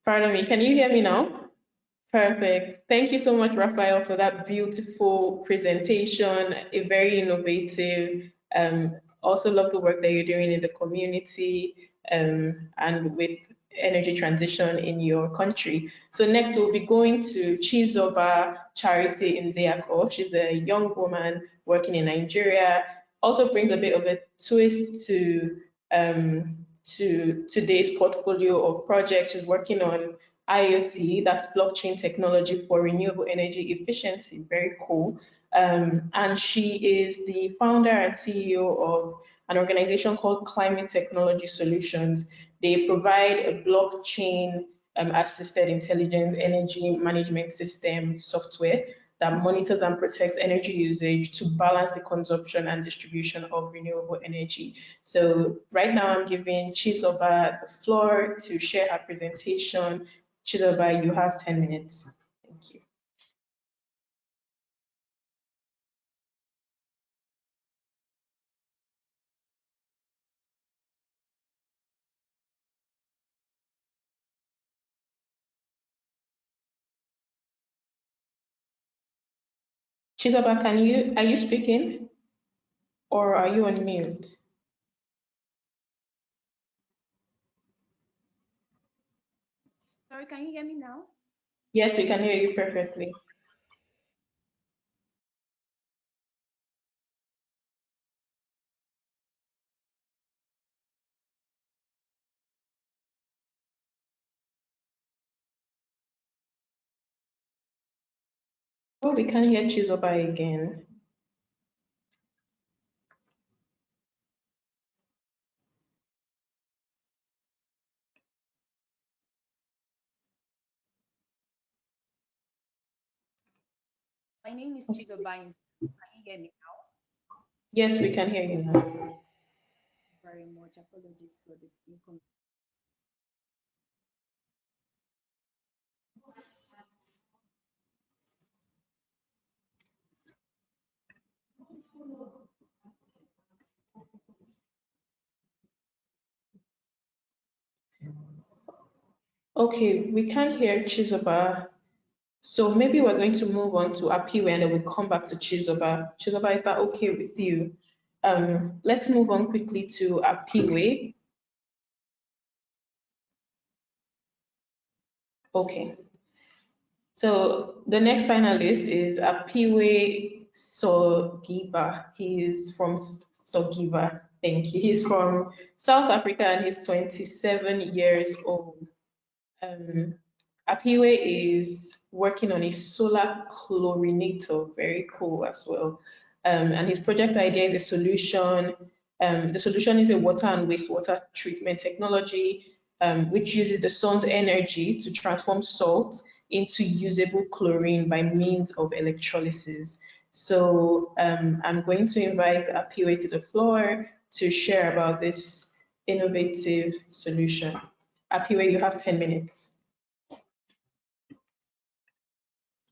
Pardon me, can you hear me now? Perfect. Thank you so much, Raphael, for that beautiful presentation, a very innovative. Also love the work that you're doing in the community and with energy transition in your country. So next we'll be going to Chizoba Charity in Nzeako. She's a young woman working in Nigeria. Also brings a bit of a twist to today's portfolio of projects. She's working on IoT, that's blockchain technology for renewable energy efficiency, very cool. And she is the founder and CEO of an organization called Climate Technology Solutions. They provide a blockchain assisted intelligent energy management system software that monitors and protects energy usage to balance the consumption and distribution of renewable energy. So right now I'm giving Chizoba the floor to share her presentation. Chizoba, you have 10 minutes. Thank you. Chizoba, are you speaking? Or are you on mute? Sorry, can you hear me now? Yes, we can hear you perfectly. Oh, we can't hear Chizoba again. My name is Chizoba. Can you hear me now? Yes, we can hear you now. Very much. Apologies for the inconvenience. Okay, we can't hear Chizoba. So maybe we're going to move on to Apiwe and then we'll come back to Chizoba. Chizoba, is that okay with you? Let's move on quickly to Apiwe. Okay. So the next finalist is Apiwe Sogiba. He is from Sogiba. Thank you. He's from South Africa and he's 27 years old. Apiwe is working on a solar chlorinator, very cool as well. And his project idea is a solution. The solution is a water and wastewater treatment technology, which uses the sun's energy to transform salt into usable chlorine by means of electrolysis. So I'm going to invite Apiwe to the floor to share about this innovative solution. Apiwe, you have 10 minutes.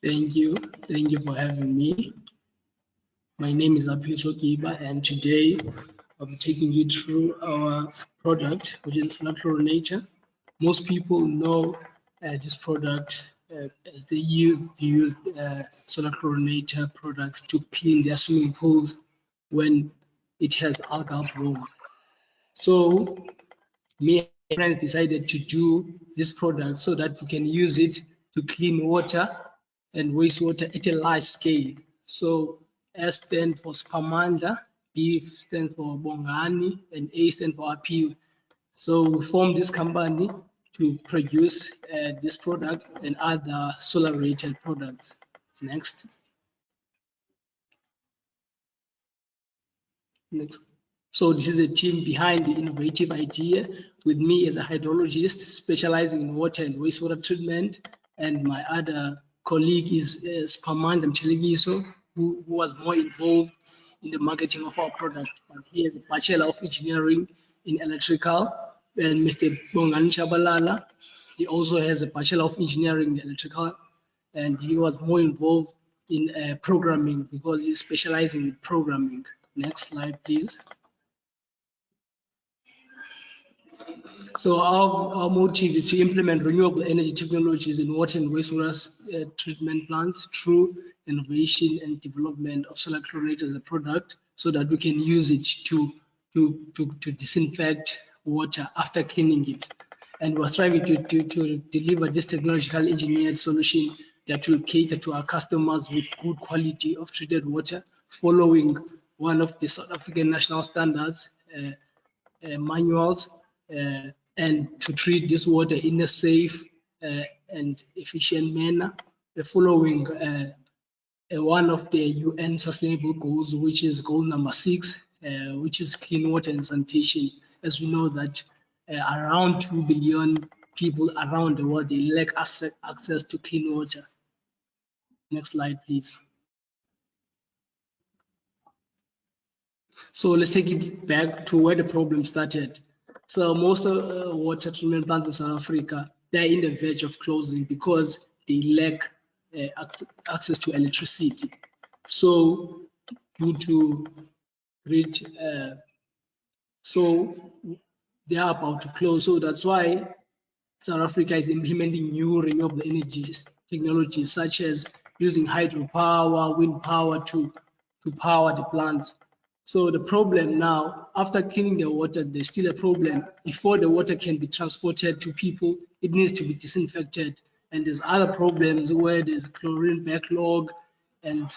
Thank you for having me. My name is Apiwe Sogiba, and today I'll be taking you through our product, which is solar chlorinator. Most people know this product as they use solar chlorinator products to clean their swimming pools when it has algal bloom. So me and my friends decided to do this product so that we can use it to clean water and wastewater at a large scale. So S stands for Spamandla, B stands for Bongani, and A stands for Apiwe. So we formed this company to produce this product and other solar-related products. Next. Next. So this is the team behind the innovative idea, with me as a hydrologist specializing in water and wastewater treatment, and my other colleague is Spamandla Mchelegiso, who was more involved in the marketing of our product. But he has a Bachelor of Engineering in Electrical, and Mr. Bongani Shabalala, he also has a Bachelor of Engineering in Electrical, and he was more involved in programming because he's specializing in programming. Next slide, please. So our motive is to implement renewable energy technologies in water and wastewater treatment plants through innovation and development of solar chlorinator as a product, so that we can use it to disinfect water after cleaning it. And we're striving to deliver this technologically engineered solution that will cater to our customers with good quality of treated water, following one of the South African national standards manuals, and to treat this water in a safe and efficient manner, following one of the UN Sustainable Goals, which is goal number 6, which is clean water and sanitation. As we know that around 2 billion people around the world, they lack access to clean water. Next slide, please. So let's take it back to where the problem started. So most of water treatment plants in South Africa, they're in the verge of closing because they lack access to electricity. So due to great, so they are about to close. So that's why South Africa is implementing new renewable energy technologies, such as using hydropower, wind power to power the plants. So the problem now, after cleaning the water, there's still a problem. Before the water can be transported to people, it needs to be disinfected. And there's other problems where there's chlorine backlog and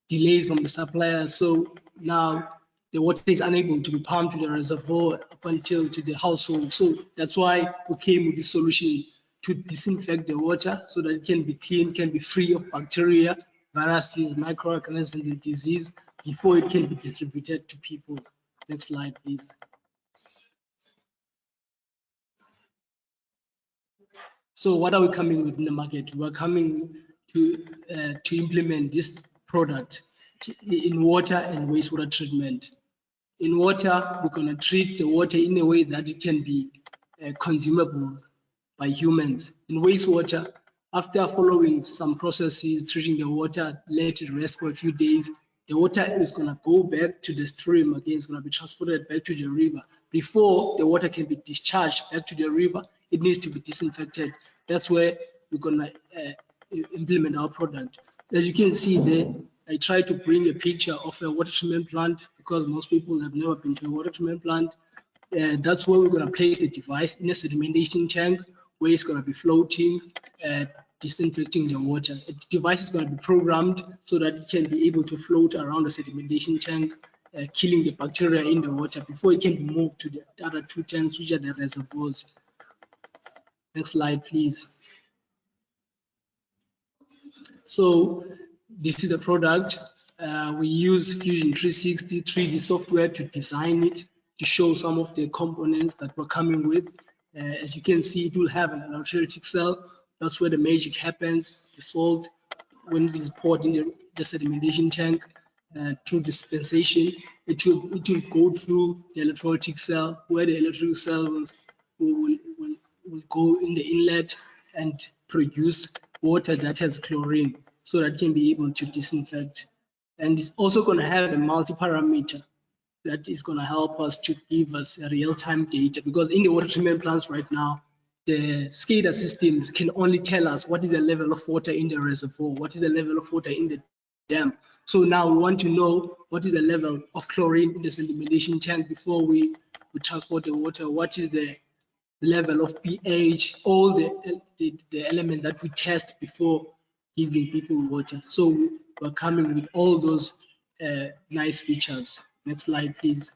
delays from the suppliers. So now the water is unable to be pumped to the reservoir up until to the household. So that's why we came with this solution to disinfect the water so that it can be clean, can be free of bacteria, viruses, microorganisms, and disease before it can be distributed to people. Next slide, please. So what are we coming with in the market? We're coming to implement this product in water and wastewater treatment. In water, we're going to treat the water in a way that it can be consumable by humans. In wastewater, after following some processes, treating the water, let it rest for a few days, the water is going to go back to the stream again. It's going to be transported back to the river. Before the water can be discharged back to the river, it needs to be disinfected. That's where we're going to implement our product. As you can see there, I try to bring a picture of a water treatment plant because most people have never been to a water treatment plant. That's where we're going to place the device in a sedimentation tank where it's going to be floating, disinfecting the water. The device is going to be programmed so that it can be able to float around the sedimentation tank killing the bacteria in the water before it can be moved to the other 2 tanks, which are the reservoirs. Next slide, please. So this is the product. We use Fusion 360 3D software to design it, to show some of the components that we're coming with. As you can see, it will have an electrolytic cell. That's where the magic happens. The salt, when it is poured in the sedimentation tank through dispensation, it will go through the electrolytic cell, where the electric cell will go in the inlet and produce water that has chlorine, so that it can be able to disinfect. And it's also going to have a multi-parameter that is going to help us to give us real-time data, because in the water treatment plants right now, the SCADA systems can only tell us what is the level of water in the reservoir, what is the level of water in the dam. So now we want to know what is the level of chlorine in the sedimentation tank before we transport the water, what is the level of pH, all the elements that we test before giving people water. So we're coming with all those nice features. Next slide, please.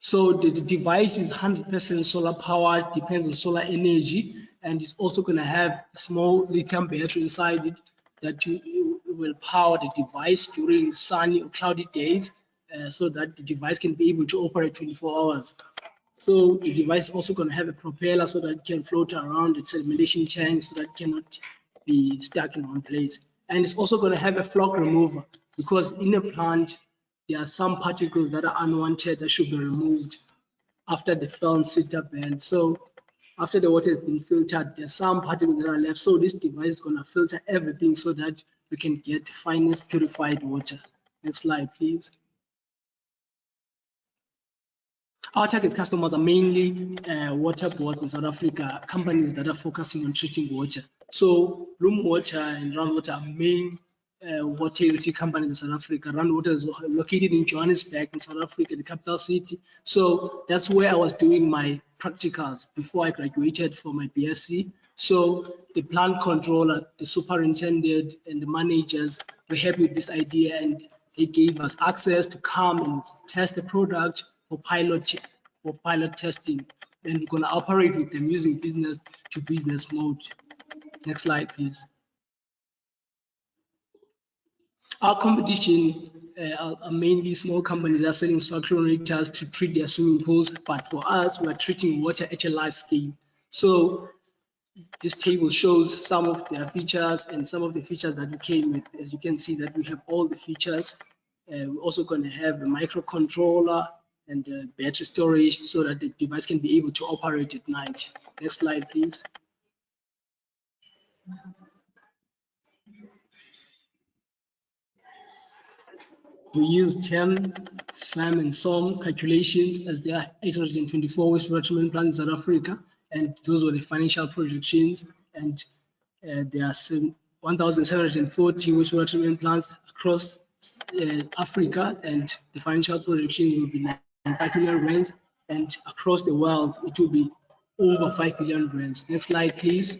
So the device is 100% solar powered, depends on solar energy, and it's also going to have a small lithium battery inside it that will power the device during sunny or cloudy days, so that the device can be able to operate 24 hours. So the device is also going to have a propeller so that it can float around its sedimentation tank, so that it cannot be stuck in one place. And it's also going to have a flock remover, because in a plant, there are some particles that are unwanted that should be removed after the film filter band. So after the water has been filtered, there's some particles that are left. So this device is going to filter everything so that we can get finest purified water. Next slide, please. Our target customers are mainly water boards in South Africa, companies that are focusing on treating water. So Bloom Water and Run Water are main water utility companies in South Africa. Run Water is located in Johannesburg in South Africa, the capital city. So that's where I was doing my practicals before I graduated for my BSc. So the plant controller, the superintendent, and the managers were happy with this idea, and they gave us access to come and test the product for pilot testing. And we're going to operate with them using business to business mode. Next slide, please. Our competition are mainly small companies that are selling salt chlorinators to treat their swimming pools, but for us, we are treating water at a large scale. So this table shows some of their features and some of the features that we came with. As you can see that we have all the features. We're also going to have a microcontroller and battery storage so that the device can be able to operate at night. Next slide, please. We use 10 SAM and SOM calculations, as there are 824 wastewater treatment plants in South Africa, and those were the financial projections. And there are 1,740 wastewater treatment plants across Africa, and the financial projection will be 95 million rands, and across the world it will be over 5 billion rands. Next slide, please.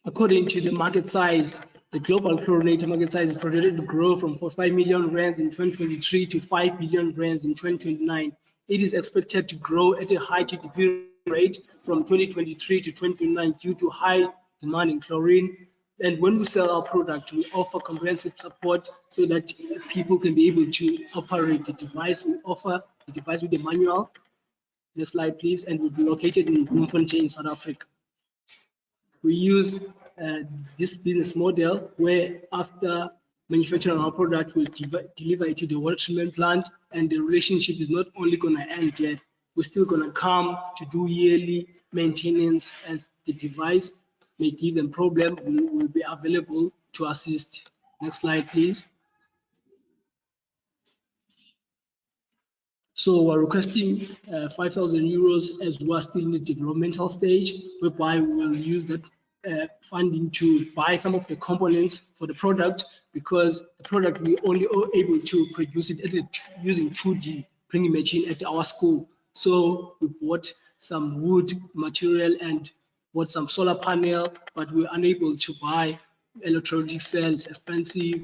According to the market size, the global chlorinator market size is projected to grow from 45 million rands in 2023 to 5 billion rands in 2029. It is expected to grow at a high GDP rate from 2023 to 2029 due to high demand in chlorine. And when we sell our product, we offer comprehensive support so that people can be able to operate the device. We offer the device with the manual. Next slide, please. And we'll be located in Bloemfontein, South Africa. We use this business model where after manufacturing our product, we'll deliver it to the water treatment plant, and the relationship is not only going to end there, we're still going to come to do yearly maintenance. As the device may give them problem, we will be available to assist. Next slide, please. So we're requesting 5,000 euros as we are still in the developmental stage, whereby we will use that funding to buy some of the components for the product, because the product we only are able to produce it using 2D printing machine at our school. So we bought some wood material and bought some solar panel, but we were unable to buy electrolytic cells, expensive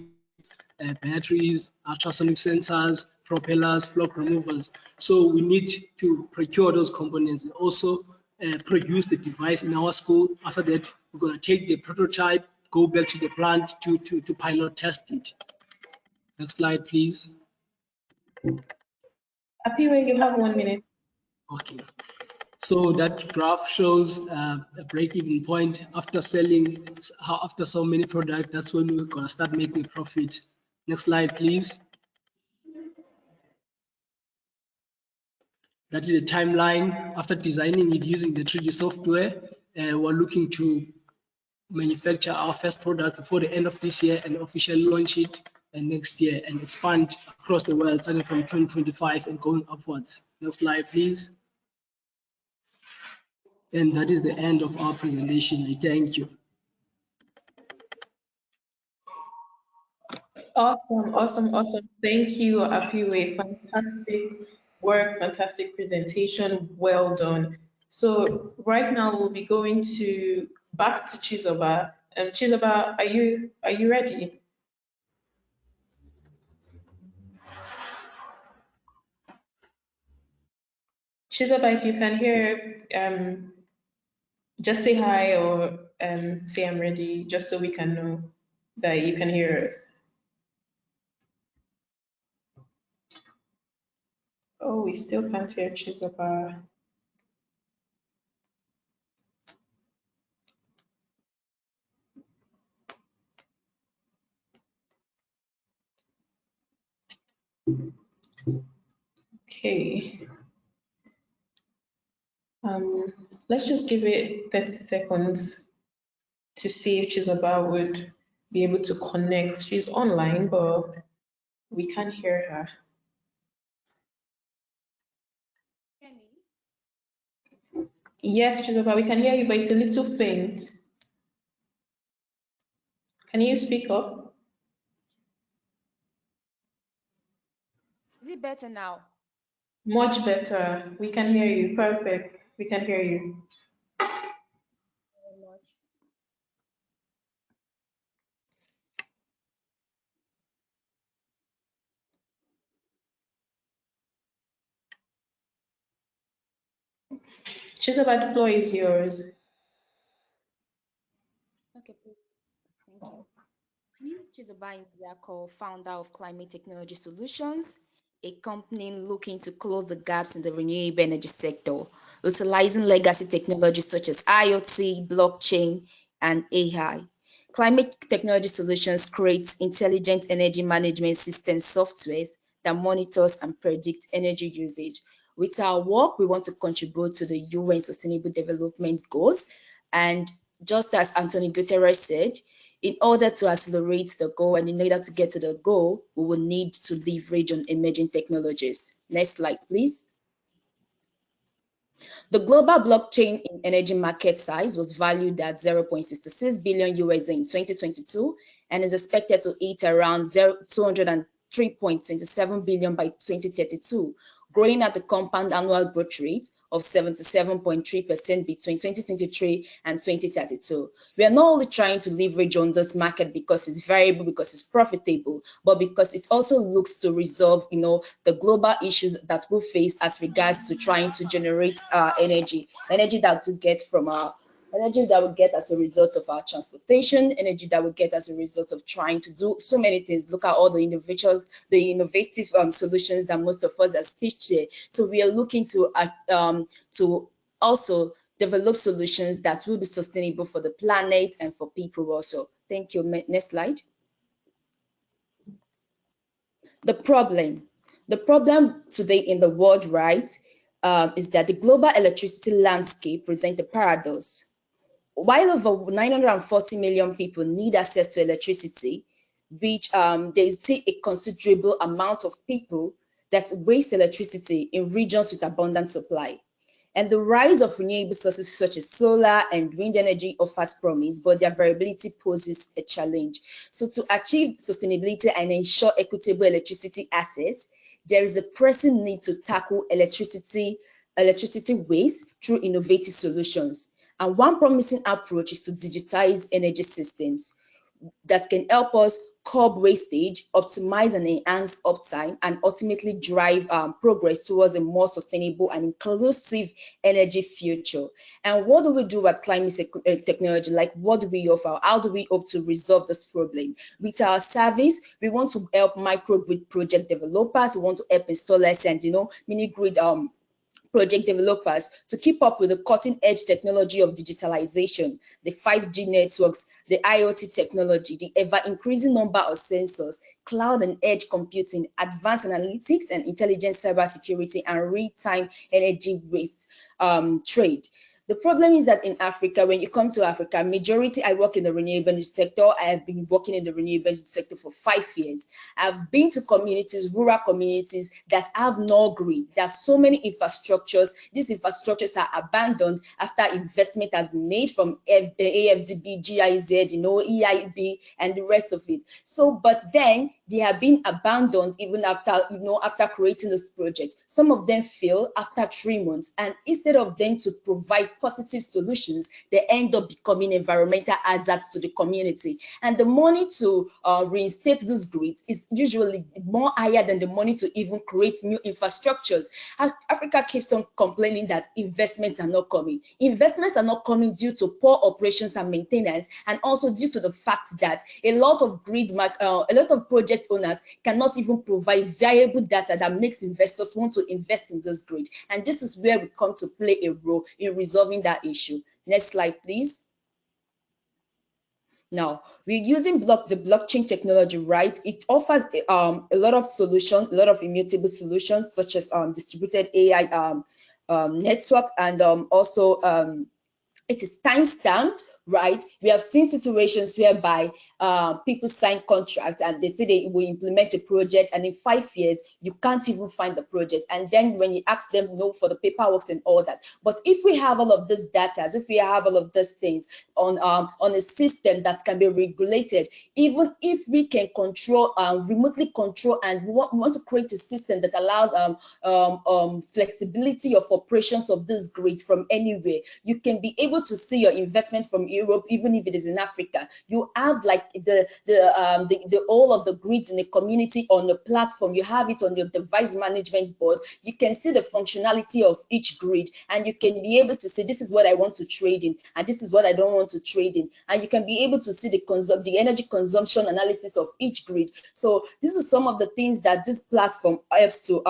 batteries, ultrasonic sensors, propellers, flock removers. So we need to procure those components and also produce the device in our school. After that, we're going to take the prototype, go back to the plant to pilot test it. Next slide, please. Apiwe, you have 1 minute. Okay. So that graph shows a break-even point after selling, after so many products, that's when we're going to start making profit. Next slide, please. That is the timeline. After designing it using the 3D software, we're looking to manufacture our first product before the end of this year and officially launch it next year and expand across the world starting from 2025 and going upwards. Next slide, please. And that is the end of our presentation. I thank you. Awesome, awesome, awesome. Thank you, Apiwe. Fantastic work, fantastic presentation. Well done. So right now we'll be going back to Chizoba. Chizoba, are you ready? Chizoba, if you can hear, just say hi or say I'm ready, just so we can know that you can hear us. Oh, we still can't hear Chizoba. Okay. Let's just give it 30 seconds to see if Chizoba would be able to connect. She's online, but we can't hear her. Yes, Chizoba, we can hear you, but it's a little faint. Can you speak up? Is it better now? Much better. We can hear you. Perfect. We can hear you. Chizoba, the floor is yours. Okay, please. Thank you. My name is Chizoba Nziako, founder of Climate Technology Solutions, a company looking to close the gaps in the renewable energy sector, utilizing legacy technologies such as IoT, blockchain, and AI. Climate Technology Solutions creates intelligent energy management system softwares that monitors and predict energy usage. With our work, we want to contribute to the UN Sustainable Development Goals. And just as Antonio Guterres said, in order to accelerate the goal and in order to get to the goal, we will need to leverage on emerging technologies. Next slide, please. The global blockchain in energy market size was valued at 0.66 billion USD in 2022 and is expected to hit around 203.27 billion by 2032, growing at the compound annual growth rate of 77.3% between 2023 and 2032. We are not only trying to leverage on this market because it's variable, because it's profitable, but because it also looks to resolve, the global issues that we face as regards to trying to generate energy that we get from our energy that we get as a result of our transportation, energy that we get as a result of trying to do so many things. Look at all the innovative solutions that most of us have pitched here. So we are looking to also develop solutions that will be sustainable for the planet and for people also. Thank you. Next slide. The problem today in the world, right, is that the global electricity landscape presents a paradox. While over 940 million people need access to electricity, which there is still a considerable amount of people that waste electricity in regions with abundant supply. And the rise of renewable sources such as solar and wind energy offers promise, but their variability poses a challenge. So to achieve sustainability and ensure equitable electricity access, there is a pressing need to tackle electricity waste through innovative solutions. And one promising approach is to digitize energy systems that can help us curb wastage, optimize and enhance uptime, and ultimately drive progress towards a more sustainable and inclusive energy future. And what do we do at climate technology? Like, what do we offer? How do we hope to resolve this problem? With our service, we want to help microgrid project developers. We want to help installers and mini grid project developers to keep up with the cutting edge technology of digitalization, the 5G networks, the IoT technology, the ever increasing number of sensors, cloud and edge computing, advanced analytics and intelligent cybersecurity, and real-time energy waste trade. The problem is that in Africa, when you come to Africa, I work in the renewable energy sector. I have been working in the renewable energy sector for 5 years. I've been to communities, rural communities that have no grid. There are so many infrastructures. These infrastructures are abandoned after investment has been made from the AFDB, GIZ, EIB, and the rest of it. So, but then they have been abandoned even after, after creating this project. Some of them fail after 3 months, and instead of them to provide positive solutions, they end up becoming environmental hazards to the community. And the money to reinstate these grids is usually more higher than the money to even create new infrastructures. Africa keeps on complaining that investments are not coming. Investments are not coming due to poor operations and maintenance, and also due to the fact that a lot of project owners cannot even provide viable data that makes investors want to invest in this grid. And this is where we come to play a role in resolving that issue. Next slide, please. Now, we're using the blockchain technology, right? It offers a lot of solutions, a lot of immutable solutions, such as distributed AI network, and also it is time-stamped, right? We have seen situations whereby people sign contracts and they say they will implement a project, and in 5 years you can't even find the project. And then when you ask them, no, for the paperwork and all that. But if we have all of this data, if we have all of these things on a system that can be regulated, even if we can control, remotely control, and we want to create a system that allows flexibility of operations of this grids from anywhere, you can be able to see your investment from Europe, even if it is in Africa. You have like the all of the grids in a community on the platform. You have it on your device management board. You can see the functionality of each grid, and you can be able to say, this is what I want to trade in, and this is what I don't want to trade in. And you can be able to see the energy consumption analysis of each grid. So this is some of the things that this platform helps to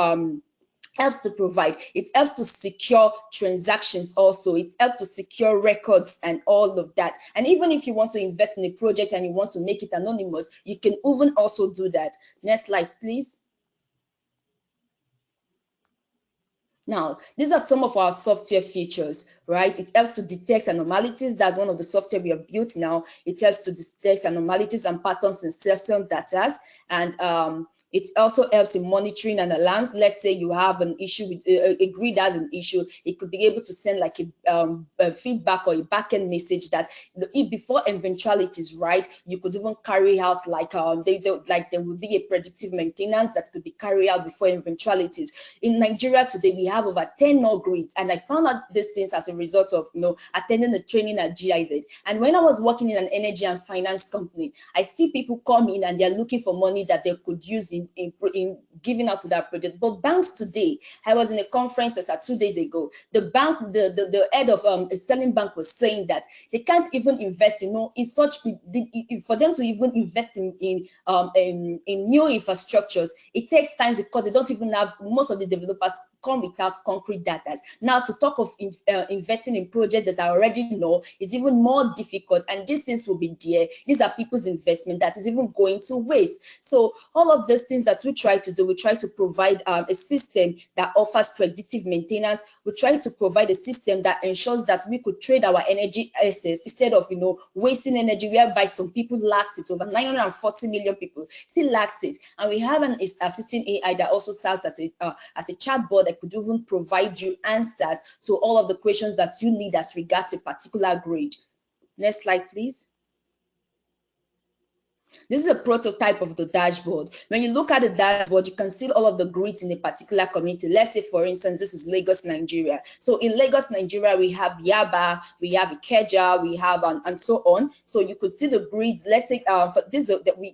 provide. It helps to secure transactions also. It helps to secure records and all of that. And even if you want to invest in a project and you want to make it anonymous, you can even also do that. Next slide, please. Now, these are some of our software features, right? It helps to detect anomalies. That's one of the software we have built now. It helps to detect anomalies and patterns in system data. And it also helps in monitoring and alarms. Let's say you have an issue with a grid has an issue. It could be able to send like a feedback or a backend message that before eventualities, right? You could even carry out like there would be a predictive maintenance that could be carried out before eventualities. In Nigeria today, we have over 10 more grids, and I found out these things as a result of attending the training at GIZ. And when I was working in an energy and finance company, I see people come in and they're looking for money that they could use in giving out to that project. But banks today, I was in a conference 2 days ago. The bank, the head of a Sterling Bank was saying that they can't even invest in such for them to even invest in new infrastructures. It takes time because they don't even have, most of the developers come without concrete data. Now to talk of investing in projects that I already know is even more difficult, and these things will be there. These are people's investment that is even going to waste. So all of these things that we try to do, we try to provide a system that offers predictive maintenance. We try to provide a system that ensures that we could trade our energy assets instead of wasting energy, whereby some people lacks it. Over 940 million people still lacks it. And we have an assisting AI that also serves as a chatbot that could even provide you answers to all of the questions that you need as regards a particular grade. Next slide, please. This is a prototype of the dashboard. When you look at the dashboard, you can see all of the grids in a particular community. Let's say, for instance, this is Lagos, Nigeria. So in Lagos, Nigeria, we have Yaba, we have Ikeja, we have and so on. So you could see the grids. Let's say for this,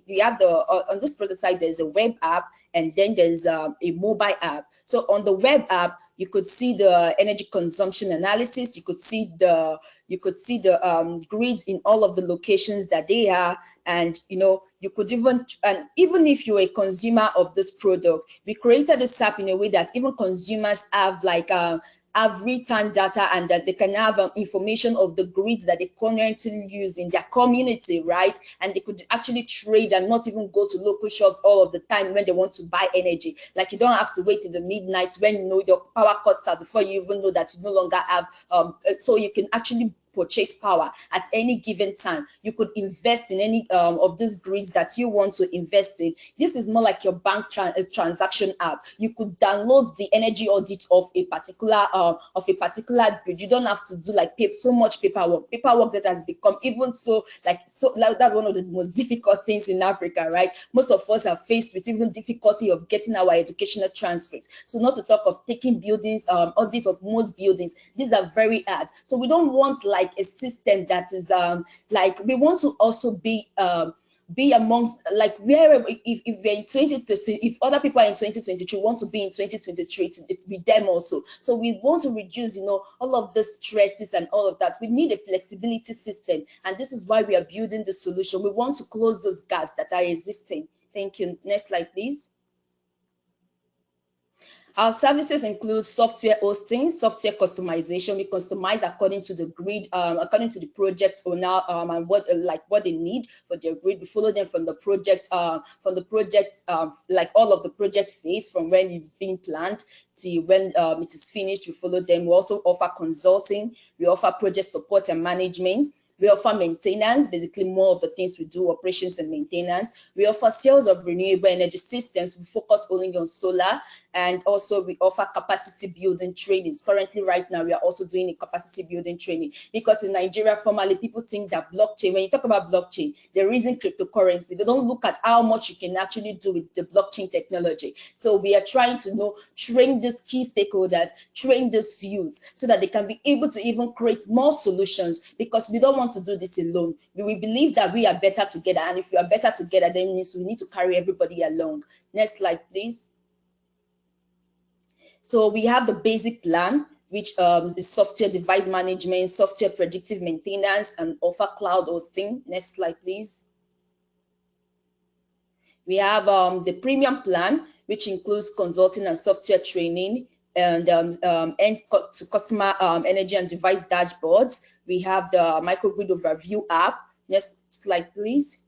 we have the on this prototype, there's a web app and then there's a mobile app. So on the web app, you could see the energy consumption analysis. You could see the grids in all of the locations that they are. And you could even if you're a consumer of this product, we created this app in a way that even consumers have have real-time data and that they can have information of the grids that they currently use in their community, right? And they could actually trade and not even go to local shops all of the time when they want to buy energy. Like, you don't have to wait in the midnight when your power cuts out before you even know that you no longer have so you can actually purchase power at any given time. You could invest in any of these grids that you want to invest in. This is more like your bank transaction app. You could download the energy audit of a particular grid. You don't have to do like so much paperwork that has become even so that's one of the most difficult things in Africa, right? Most of us are faced with even difficulty of getting our educational transcripts. So not to talk of taking buildings audits of most buildings. These are very hard. So we don't want like a system that is we want to also be amongst like wherever if we're in 2030, if other people are in 2023, want to be in 2023 to be them also. So we want to reduce all of the stresses and all of that. We need a flexibility system, and this is why we are building the solution. We want to close those gaps that are existing. Thank you. Next slide, please. Our services include software hosting, software customization. We customize according to the grid, according to the project owner and what they need for their grid. We follow them from the project, like all of the project phase, from when it's being planned to when it is finished. We follow them. We also offer consulting. We offer project support and management. We offer maintenance, basically more of the things we do, operations and maintenance. We offer sales of renewable energy systems. We focus only on solar, and also we offer capacity building trainings. Currently, right now, we are also doing a capacity building training, because in Nigeria, formally, people think that blockchain, when you talk about blockchain, there isn't cryptocurrency. They don't look at how much you can actually do with the blockchain technology. So we are trying to train these key stakeholders, train these youths, so that they can be able to even create more solutions, because we don't want to do this alone. We believe that we are better together, and if we are better together, then it means we need to carry everybody along. Next slide, please. So we have the basic plan, which is software device management, software predictive maintenance, and offer cloud hosting. Next slide, please. We have the premium plan, which includes consulting and software training, and to customer energy and device dashboards. We have the microgrid overview app. Next slide, please.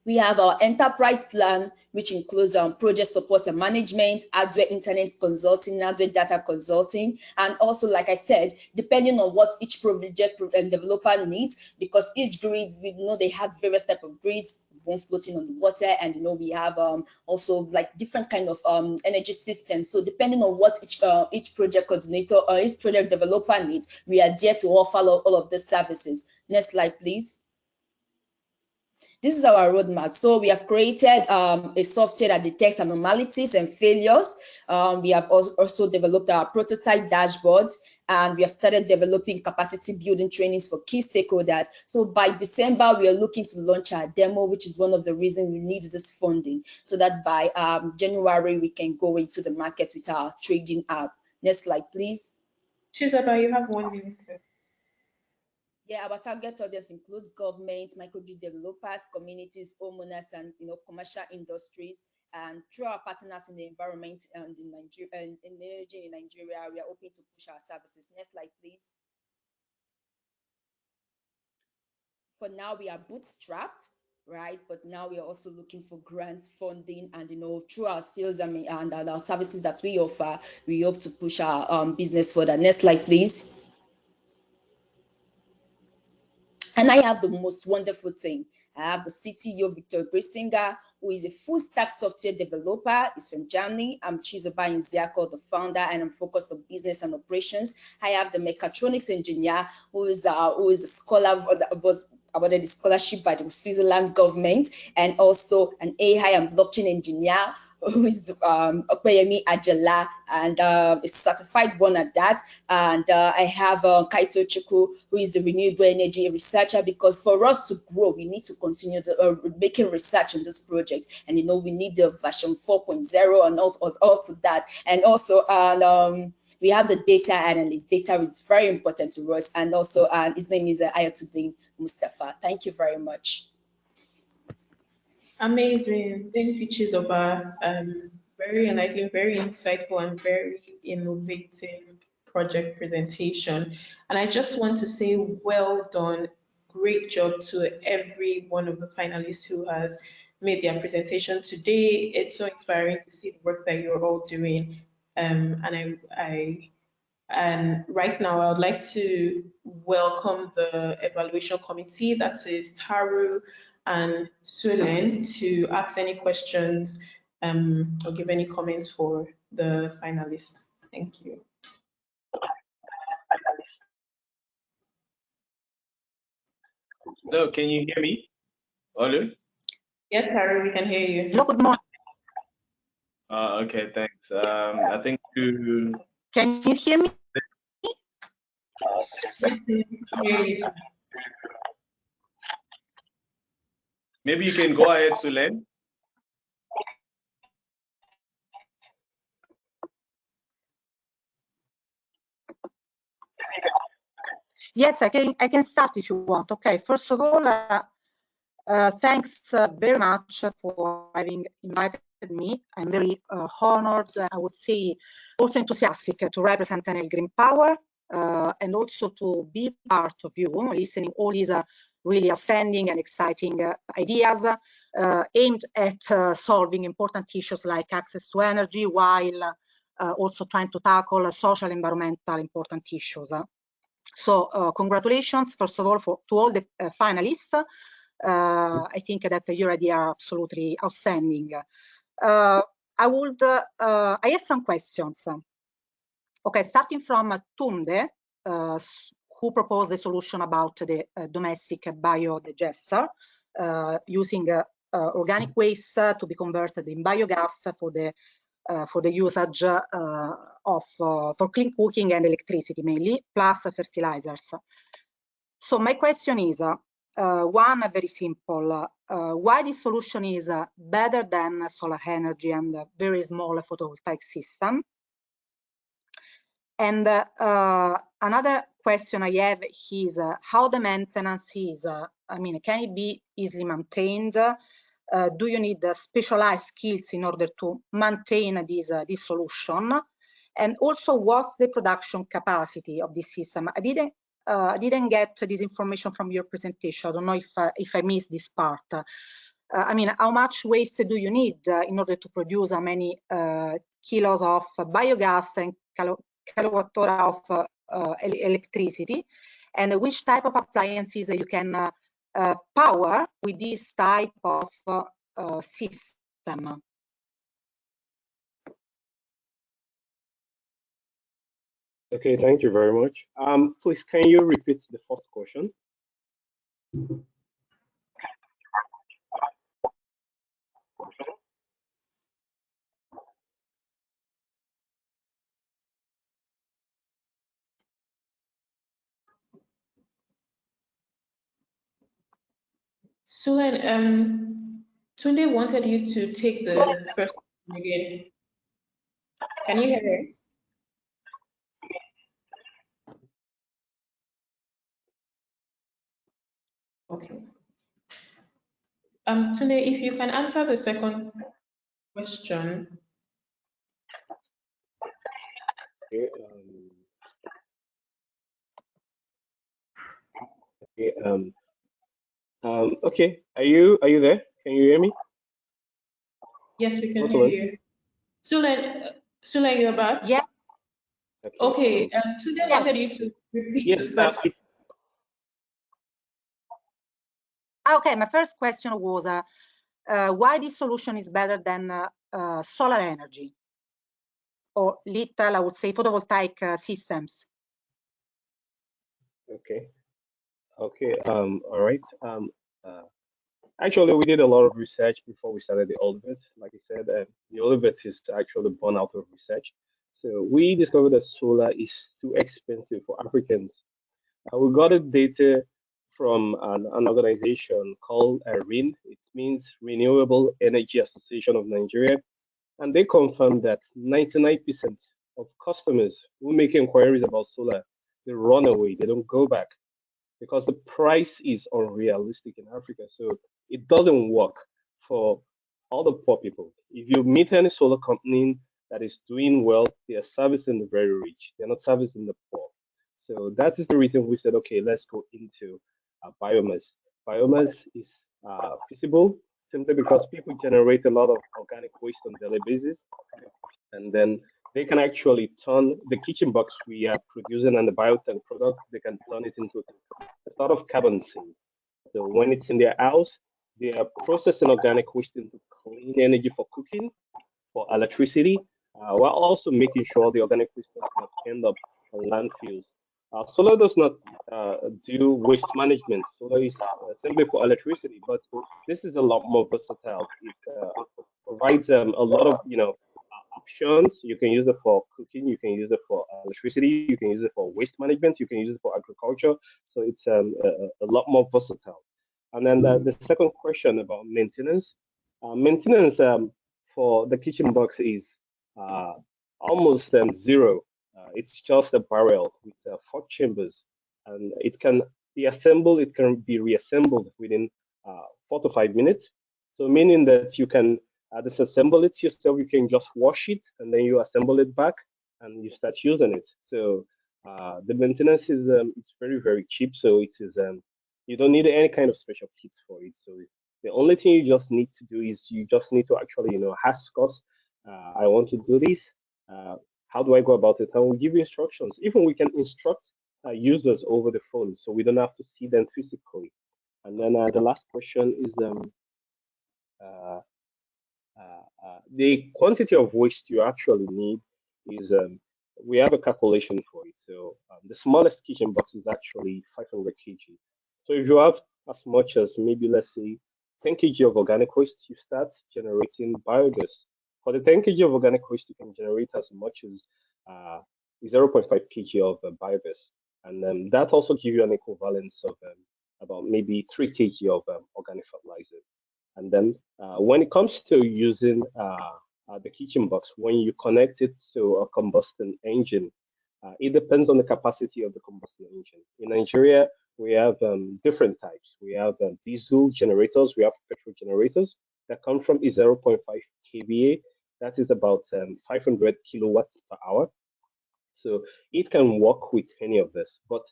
We have our enterprise plan, which includes project support and management, hardware internet consulting, hardware data consulting, and also, like I said, depending on what each project and developer needs, because each grids, we know they have various type of grids, one floating on the water, and we have also like different kind of energy systems. So depending on what each project coordinator or each project developer needs, we are there to offer all of the services. Next slide, please. This is our roadmap. So we have created a software that detects anomalies and failures. We have also developed our prototype dashboards, and we have started developing capacity building trainings for key stakeholders. So by December, we are looking to launch our demo, which is one of the reasons we need this funding, so that by January, we can go into the market with our trading app. Next slide, please. Chizoba, you have 1 minute. Yeah, our target audience includes governments, microgrid developers, communities, homeowners, and commercial industries. And through our partners in the environment and in Nigeria and in energy in Nigeria, we are hoping to push our services. Next slide, please. For now, we are bootstrapped, right? But now we are also looking for grants, funding, and through our sales and our services that we offer, we hope to push our business further. Next slide, please. And I have the most wonderful thing. I have the CTO, Victor Grisinger, who is a full stack software developer. He's from Germany. I'm Chizoba Nziako, the founder, and I'm focused on business and operations. I have the mechatronics engineer, who is a scholar, was awarded the scholarship by the Switzerland government, and also an AI and blockchain engineer who is Okpeyemi Ajala, and a certified one at that. And I have Kaito Chukwu, who is the renewable energy researcher, because for us to grow, we need to continue making research on this project. And, we need the version 4.0 and all to that. And also, we have the data analyst. Data is very important to us. And also, his name is Ayatuddin Mustafa. Thank you very much. Amazing. Thank you, Chizoba. Very enlightening, very insightful, and very innovative project presentation. And I just want to say well done. Great job to every one of the finalists who has made their presentation today. It's so inspiring to see the work that you're all doing. And right now, I would like to welcome the evaluation committee, that is Taru and Sulen, to ask any questions or give any comments for the finalists. Thank you. Hello, can you hear me? Olu? Yes, Taru, we can hear you. Hello, good morning. Okay, thanks. I think to... Can you hear me? Yes, we can hear you too. Maybe you can go ahead, Sulen. Yes, I can start if you want. Okay, first of all, thanks very much for having invited me. I'm very honored, I would say, also enthusiastic to represent Enel Green Power and also to be part of you, listening all these really outstanding and exciting ideas aimed at solving important issues like access to energy, while also trying to tackle social, environmental important issues. So congratulations, first of all, to all the finalists. I think that your idea are absolutely outstanding. I have some questions. Okay, starting from Tunde, who proposed the solution about the domestic biodigester using organic waste to be converted in biogas for the usage for clean cooking and electricity mainly, plus fertilizers. So my question is, one, very simple, why this solution is better than solar energy and a very small photovoltaic system? And another question I have is how the maintenance is, I mean, can it be easily maintained? Do you need specialized skills in order to maintain this solution? And also, what's the production capacity of this system? I didn't get this information from your presentation. I don't know if I missed this part. I mean, how much waste do you need in order to produce how many kilos of biogas and kilowatt hour of electricity? And which type of appliances you can power with this type of system? Okay, thank you very much. Please, can you repeat the first question? Sulen, Tunde wanted you to take the first one again. Can you hear us? Okay. Tunde, if you can answer the second question. Okay, okay. Are you there? Can you hear me? Yes, we can hear you. Sulen, you're back? Yes. Okay, Tunde wanted you to repeat the first question. Okay, my first question was why this solution is better than solar energy or little, I would say, photovoltaic systems. Okay. Okay. All right. Actually, we did a lot of research before we started the Olivet. Like I said, the Olivet is actually born out of research. So we discovered that solar is too expensive for Africans. We got the data from an organization called REN. It means Renewable Energy Association of Nigeria, and they confirmed that 99% of customers who make inquiries about solar, they run away, they don't go back because the price is unrealistic in Africa. So it doesn't work for all the poor people. If you meet any solar company that is doing well, they are servicing the very rich. They're not servicing the poor. So that is the reason we said, okay, let's go into biomass. Biomass is feasible simply because people generate a lot of organic waste on a daily basis, and then they can actually turn the kitchen box we are producing and the biotank product, they can turn it into a sort of carbon sink. So when it's in their house, they are processing organic waste into clean energy for cooking, for electricity, while also making sure the organic waste does not end up on landfills. Solar does not do waste management. Solar is simply for electricity, but this is a lot more versatile. It provides a lot of options. You can use it for cooking, you can use it for electricity, you can use it for waste management, you can use it for agriculture. So it's a lot more versatile. And then the second question about maintenance. Maintenance for the kitchen box is uh, almost zero. It's just a barrel with four chambers, and it can be assembled, it can be reassembled within 4 to 5 minutes. So meaning that you can disassemble it yourself, you can just wash it, and then you assemble it back, and you start using it. So the maintenance is it's very very cheap. So it is you don't need any kind of special kits for it. So the only thing you just need to do is you just need to actually ask us, I want to do this. How do I go about it? And we'll give you instructions. Even we can instruct users over the phone, so we don't have to see them physically. And then the last question is uh, the quantity of waste you actually need is we have a calculation for it. So the smallest kitchen box is actually 500 kg. So if you have as much as maybe let's say 10 kg of organic waste, you start generating biogas. For the 10 kg of organic waste, you can generate as much as uh, 0.5 kg of biogas, and that also gives you an equivalence of about maybe 3 kg of organic fertilizer. And then when it comes to using the kitchen box, when you connect it to a combustion engine, it depends on the capacity of the combustion engine. In Nigeria, we have different types. We have diesel generators, we have petrol generators that come from 0.5 kVA. That is about 500 kilowatts per hour. So it can work with any of this, but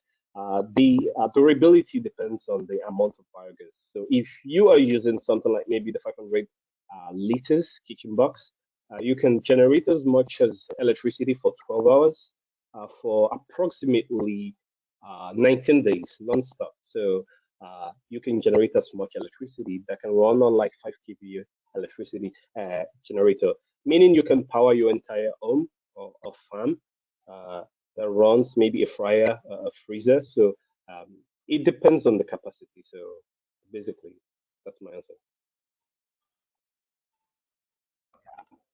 the durability depends on the amount of biogas. So if you are using something like maybe the 500 liters kitchen box, you can generate as much as electricity for 12 hours for approximately 19 days non-stop. So you can generate as much electricity that can run on like 5 kVA electricity generator, meaning you can power your entire home or farm uh, that runs maybe a fryer, a freezer. So um, it depends on the capacity. So basically, that's my answer.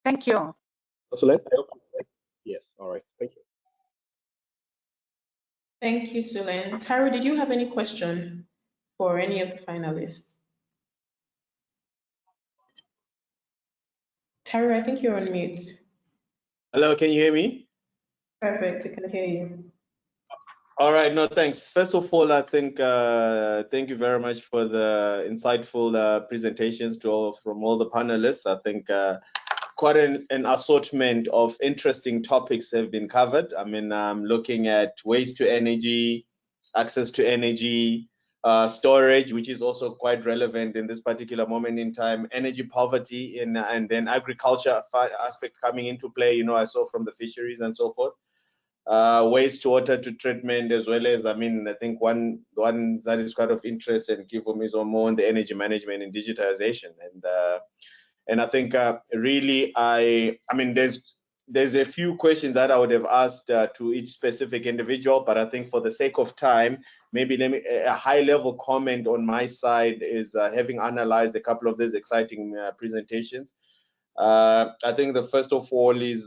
Thank you. Sulen, I hope yes. All right. Thank you. Thank you, Sulen. Tara, did you have any question for any of the finalists? Tara, I think you're on mute. Hello, can you hear me? Perfect, we can hear you. All right, no, thanks. First of all, I think thank you very much for the insightful presentations from all the panelists. I think quite an assortment of interesting topics have been covered. I mean, looking at waste to energy, access to energy, storage, which is also quite relevant in this particular moment in time, energy poverty, and then agriculture aspect coming into play. You know, I saw from the fisheries and so forth. Wastewater to treatment, as well as, I mean, I think one that is quite of interest and give me is more on the energy management and digitization. And I think really, I mean, there's a few questions that I would have asked to each specific individual, but I think for the sake of time, maybe let me a high-level comment on my side is having analyzed a couple of these exciting presentations. I think the first of all is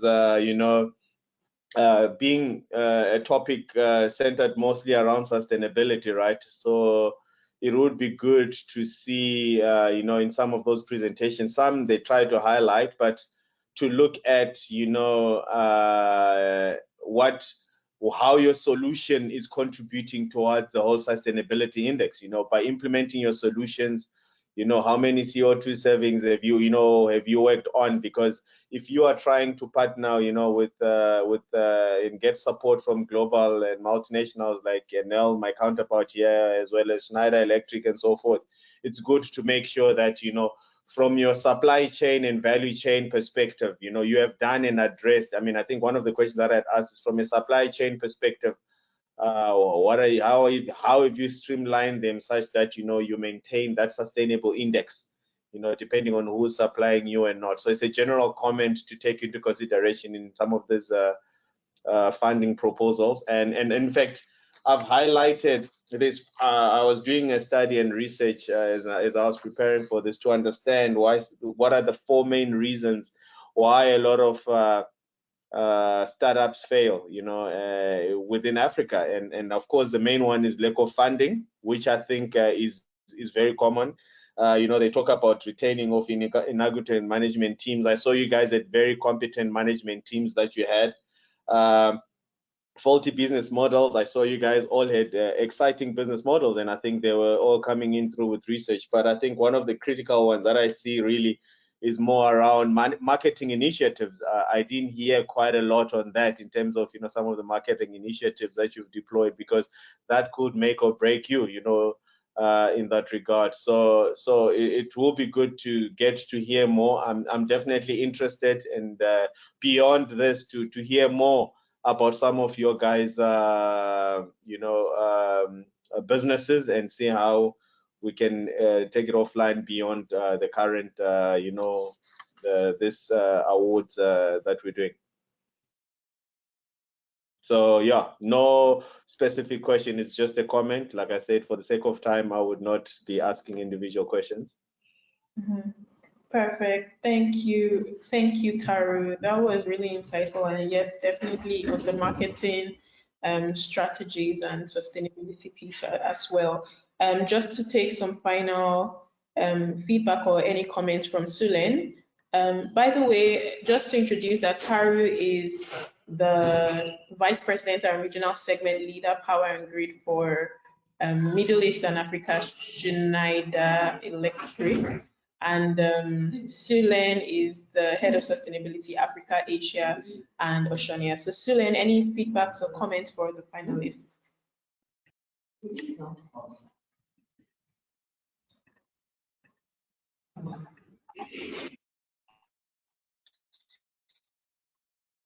being a topic centered mostly around sustainability, right? So it would be good to see, in some of those presentations, some they try to highlight, but to look at, how your solution is contributing towards the whole sustainability index. By implementing your solutions, how many CO2 savings have you worked on? Because if you are trying to partner, with and get support from global and multinationals like Enel, my counterpart here, as well as Schneider Electric and so forth, it's good to make sure that, from your supply chain and value chain perspective, you have done and addressed. I mean, I think one of the questions that I'd asked is from a supply chain perspective, how have you streamlined them such that, you maintain that sustainable index, depending on who's supplying you and not. So it's a general comment to take into consideration in some of these funding proposals. And in fact, I've highlighted this. I was doing a study and research as I was preparing for this to understand what are the 4 main reasons why a lot of startups fail, within Africa. And of course, the main one is lack of funding, which I think is very common. They talk about retaining of inadequate management teams. I saw you guys had very competent management teams that you had. Faulty business models. I saw you guys all had exciting business models, and I think they were all coming in through with research. But I think one of the critical ones that I see really is more around marketing initiatives. I didn't hear quite a lot on that in terms of some of the marketing initiatives that you've deployed, because that could make or break you, in that regard. So it will be good to get to hear more. I'm definitely interested, and beyond this, to hear more about some of your guys, businesses, and see how we can take it offline beyond the current, this awards that we're doing. So yeah, no specific question. It's just a comment. Like I said, for the sake of time, I would not be asking individual questions. Mm-hmm. Perfect. Thank you. Thank you, Taru. That was really insightful. And yes, definitely on the marketing strategies and sustainability piece as well. Just to take some final feedback or any comments from Sulen. By the way, just to introduce that Taru is the Vice President and Regional Segment Leader, Power and Grid for Middle East and Africa, Schneider Electric. And Sulen is the Head of Sustainability Africa, Asia, and Oceania. So Sulen, any feedbacks or comments for the finalists?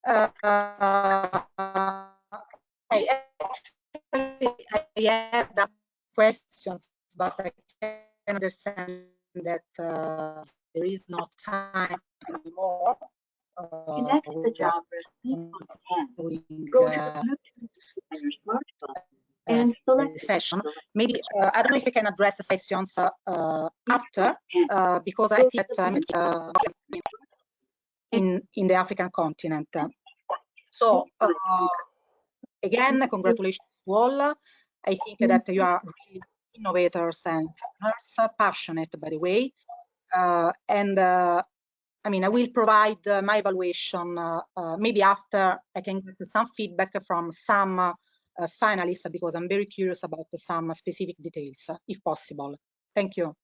I have that questions, but I can understand that there is no time anymore. Connect the job with Go to Bluetooth on your smartphone and select the session. Maybe I don't know if we can address the sessions after, because I think that it's in the African continent. So again, congratulations to all. I think that you are really innovators and entrepreneurs, passionate, by the way. And I mean, I will provide my evaluation maybe after I can get some feedback from some finalists, because I'm very curious about some specific details, if possible. Thank you.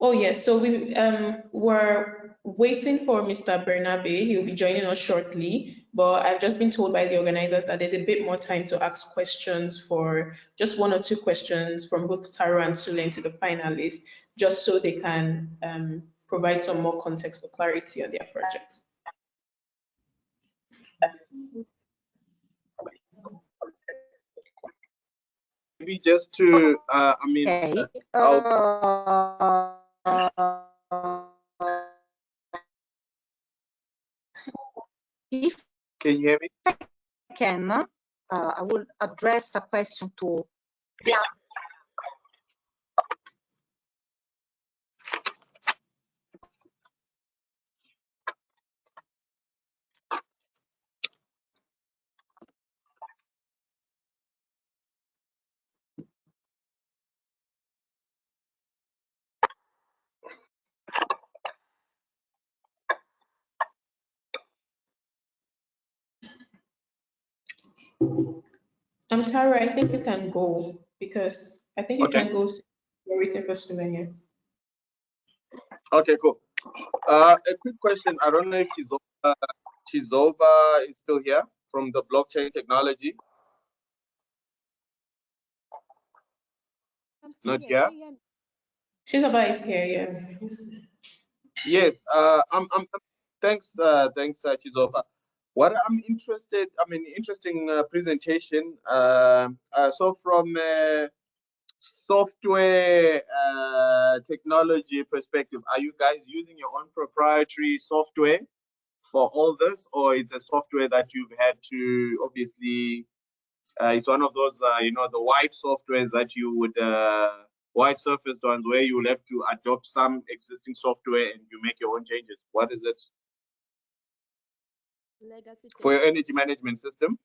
Oh yes, so we're waiting for Mr. Bernabe. He'll be joining us shortly, but I've just been told by the organizers that there's a bit more time to ask questions, for just 1 or 2 questions from both Taro and Sulen to the finalists, just so they can provide some more context or clarity on their projects. Maybe just to, Okay. If can you hear me? I can, I will address a question to Tara, I think you can go, because I think you Okay. can go. We're waiting for Sulen. Okay, cool. A quick question. I don't know if Chizova is still here from the blockchain technology. I'm still Not here. here. Can you hear me? Chizova is here, yes. Yes. Thanks. Thanks, Chizova. What I'm interested. Interesting presentation. So from software technology perspective, are you guys using your own proprietary software for all this, or it's a software that you've had to obviously? It's one of those, the white softwares that you would white surface ones where you will have to adopt some existing software and you make your own changes. What is it Legacy for your technology. energy management system?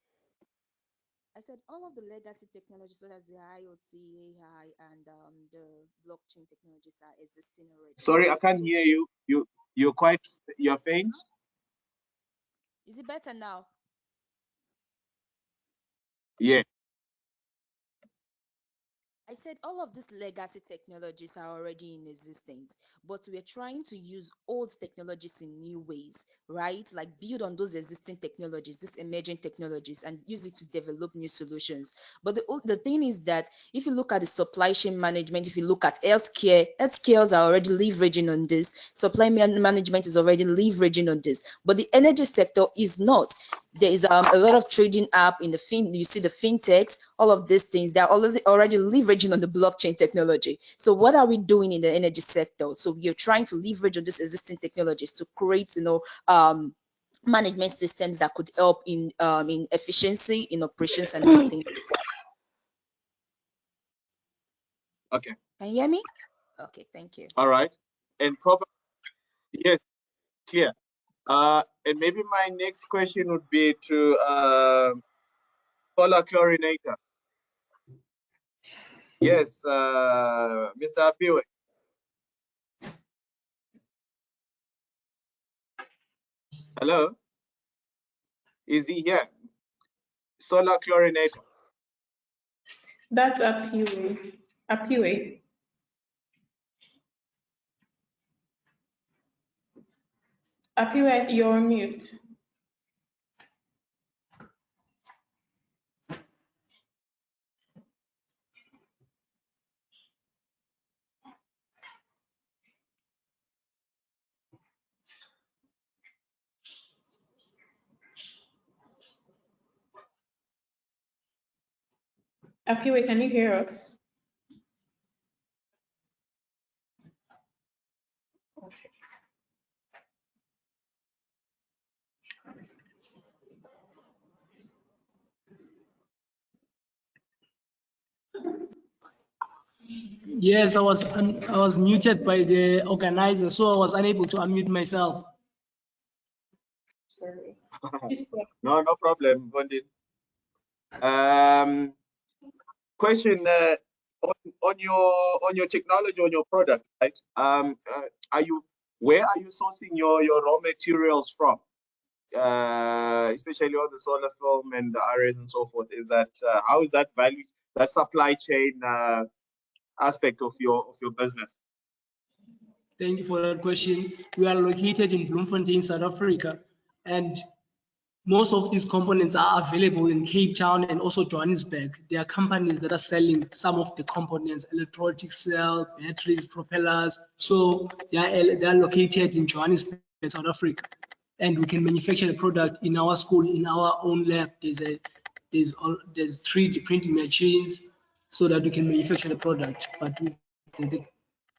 I said all of the legacy technologies, such as the IoT, AI, and the blockchain technologies are existing already. Sorry, I can't So hear you. You're faint. is it better now? Yeah. I said all of these legacy technologies are already in existence, but we're trying to use old technologies in new ways, right? Like build on those existing technologies, these emerging technologies, and use it to develop new solutions. But the thing is that if you look at the supply chain management, if you look at healthcares are already leveraging on this. Supply management is already leveraging on this, but the energy sector is not. There is a lot of trading app in you see the fintechs, all of these things, they're already leveraging on the blockchain technology. So what are we doing in the energy sector? So we are trying to leverage on these existing technologies to create, management systems that could help in efficiency, in operations and maintenance. Okay. Can you hear me? Okay, thank you. All right. And probably, yes, clear. And maybe my next question would be to solar chlorinator. Yes, Mr. Apiwe. Hello, is he here? Solar chlorinator. That's Apiwe. Apiwe. Apiwe, you're on mute. Apiwe, can you hear us? Okay. Yes, I was muted by the organizer, so I was unable to unmute myself. Sorry. No problem, Bondin. Question on your technology, on your product, right? Where are you sourcing your raw materials from? Especially on the solar film and the arrays and so forth. Is that how is that value, that supply chain aspect of your business? Thank you for that question. We are located in Bloemfontein, South Africa, and most of these components are available in Cape Town and also Johannesburg. There are companies that are selling some of the components, electronic cell, batteries, propellers. So they are located in Johannesburg, South Africa. And we can manufacture the product in our school, in our own lab. There's 3D printing machines so that we can manufacture the product. But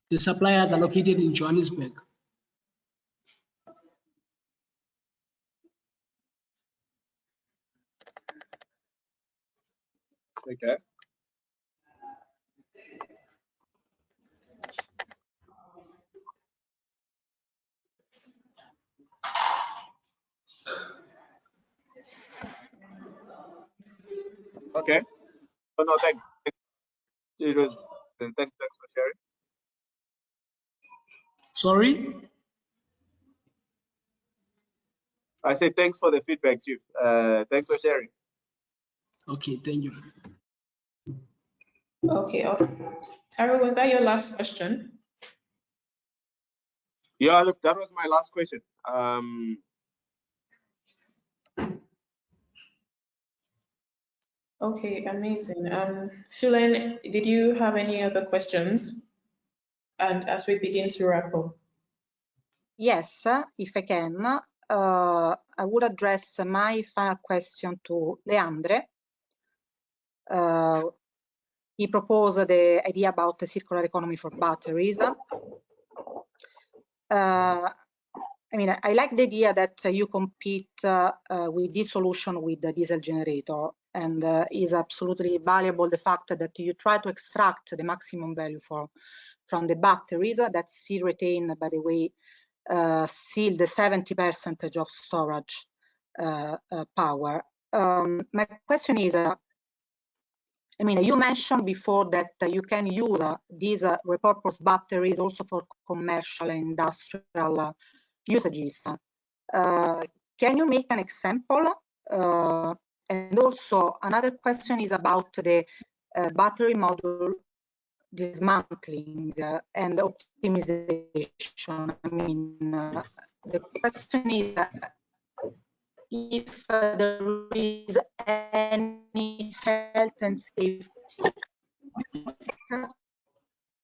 the suppliers are located in Johannesburg. Okay. Okay. Oh, no, thanks. It was, thanks for sharing. Sorry? I say thanks for the feedback, Chief. Thanks for sharing. Okay, thank you. Okay, Taro, was that your last question? Yeah, look, that was my last question. Okay, amazing. Sulen, did you have any other questions? And as we begin to wrap up. Yes, if I can, I would address my final question to Leandre. He proposed the idea about the circular economy for batteries. I mean, I like the idea that you compete with this solution with the diesel generator, and is absolutely valuable the fact that you try to extract the maximum value from the batteries that still retain, by the way, still the 70% of storage power. My question is, I mean, you mentioned before that you can use these repurposed batteries also for commercial and industrial usages. Can you make an example? And also another question is about the battery module dismantling and optimization. I mean, the question is if there is any health and safety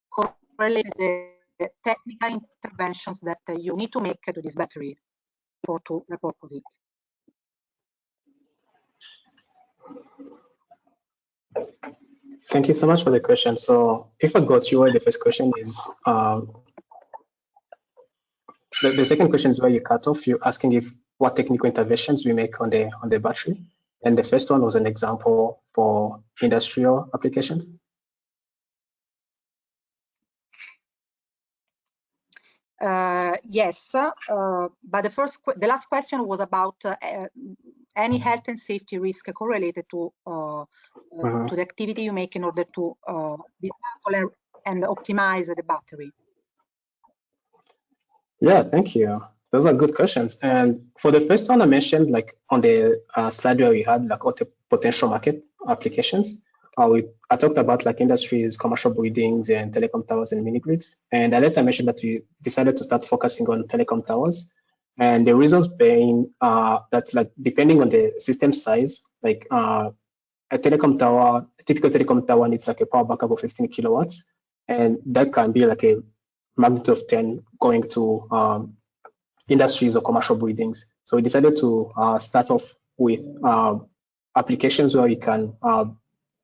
correlated the technical interventions that you need to make to this battery for to repurpose it. Thank you so much for the question. So if I got you, the first question is, the second question is where you cut off. You're asking if what technical interventions we make on the battery. And the first one was an example for industrial applications. Yes, but the last question was about any health and safety risk correlated to the activity you make in order to dismantle and optimize the battery. Yeah, thank you. Those are good questions. And for the first one I mentioned, like on the slide where we had like all the potential market applications, I talked about like industries, commercial buildings, and telecom towers and mini grids. And I later mentioned that we decided to start focusing on telecom towers. And the reasons being that like depending on the system size, like a typical telecom tower needs like a power backup of 15 kilowatts. And that can be like a magnitude of 10 going to industries or commercial buildings. So we decided to start off with applications where we can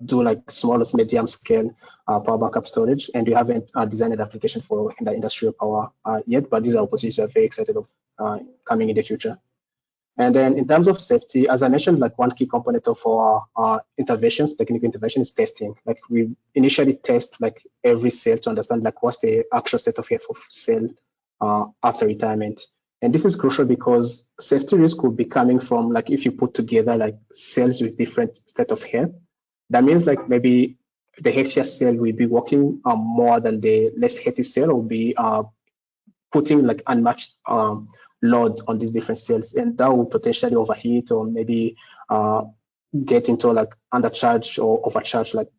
do like small to medium scale power backup storage, and we haven't designed an application for the industrial power yet, but these are opportunities we're very excited of coming in the future. And then in terms of safety, as I mentioned, like one key component of our interventions, technical intervention, is testing. Like we initially test like every cell to understand like what's the actual state of health of cell after retirement. And this is crucial because safety risk will be coming from like if you put together like cells with different state of health, that means like maybe the healthier cell will be working more than the less healthy cell, or be putting like unmatched load on these different cells, and that will potentially overheat or maybe get into like undercharge or overcharge like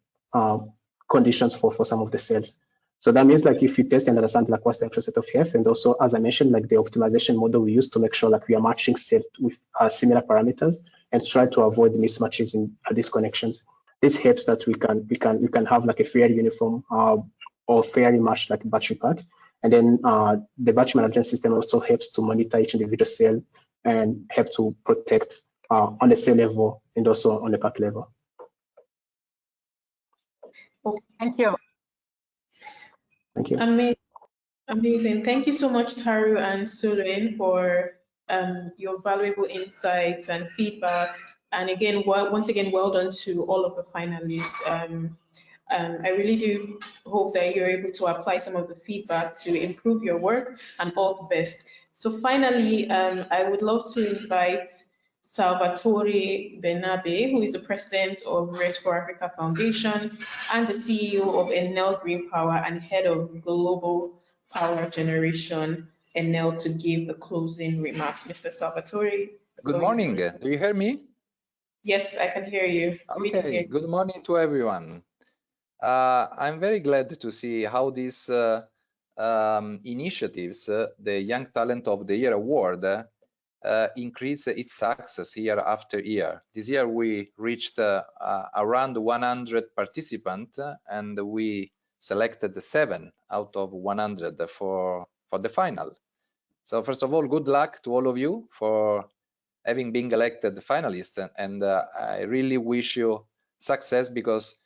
conditions for some of the cells. So that means like if you test and understand like what's the actual set of health, and also as I mentioned, like the optimization model we use to make sure like we are matching cells with similar parameters and try to avoid mismatches in these connections. This helps that we can have like a fairly uniform or fairly matched like battery pack. And then the battery management system also helps to monitor each individual cell and help to protect on the cell level and also on the pack level. Thank you. Thank you. Amazing. Thank you so much, Taru and Sulin, for your valuable insights and feedback. And again, once again, well done to all of the finalists. I really do hope that you're able to apply some of the feedback to improve your work, and all the best. So finally, I would love to invite Salvatore Benabe, who is the president of Rest for Africa Foundation and the CEO of Enel Green Power and head of Global Power Generation, Enel, to give the closing remarks. Mr. Salvatore. Good morning. Do you hear me? Yes, I can hear you. Okay, good morning to everyone. I'm very glad to see how these initiatives, the Young Talent of the Year Award, increase its success year after year. This year we reached around 100 participants, and we selected 7 out of 100 for the final. So first of all, good luck to all of you for having been elected finalist, and I really wish you success, because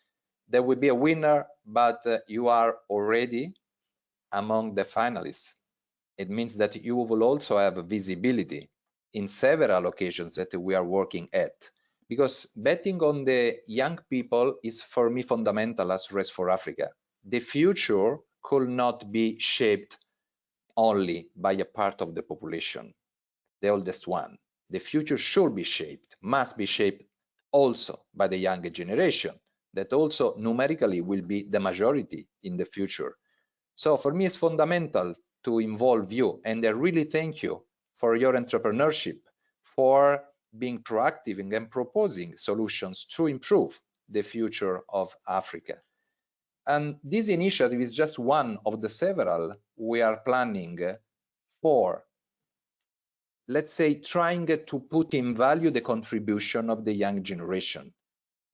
there will be a winner, but you are already among the finalists. It means that you will also have visibility in several occasions that we are working at, because betting on the young people is for me fundamental as Rest for Africa. The future could not be shaped only by a part of the population, the oldest one. The future should be shaped, must be shaped also by the younger generation, that also numerically will be the majority in the future. So for me, it's fundamental to involve you, and I really thank you for your entrepreneurship, for being proactive and proposing solutions to improve the future of Africa. And this initiative is just one of the several we are planning for, let's say, trying to put in value the contribution of the young generation.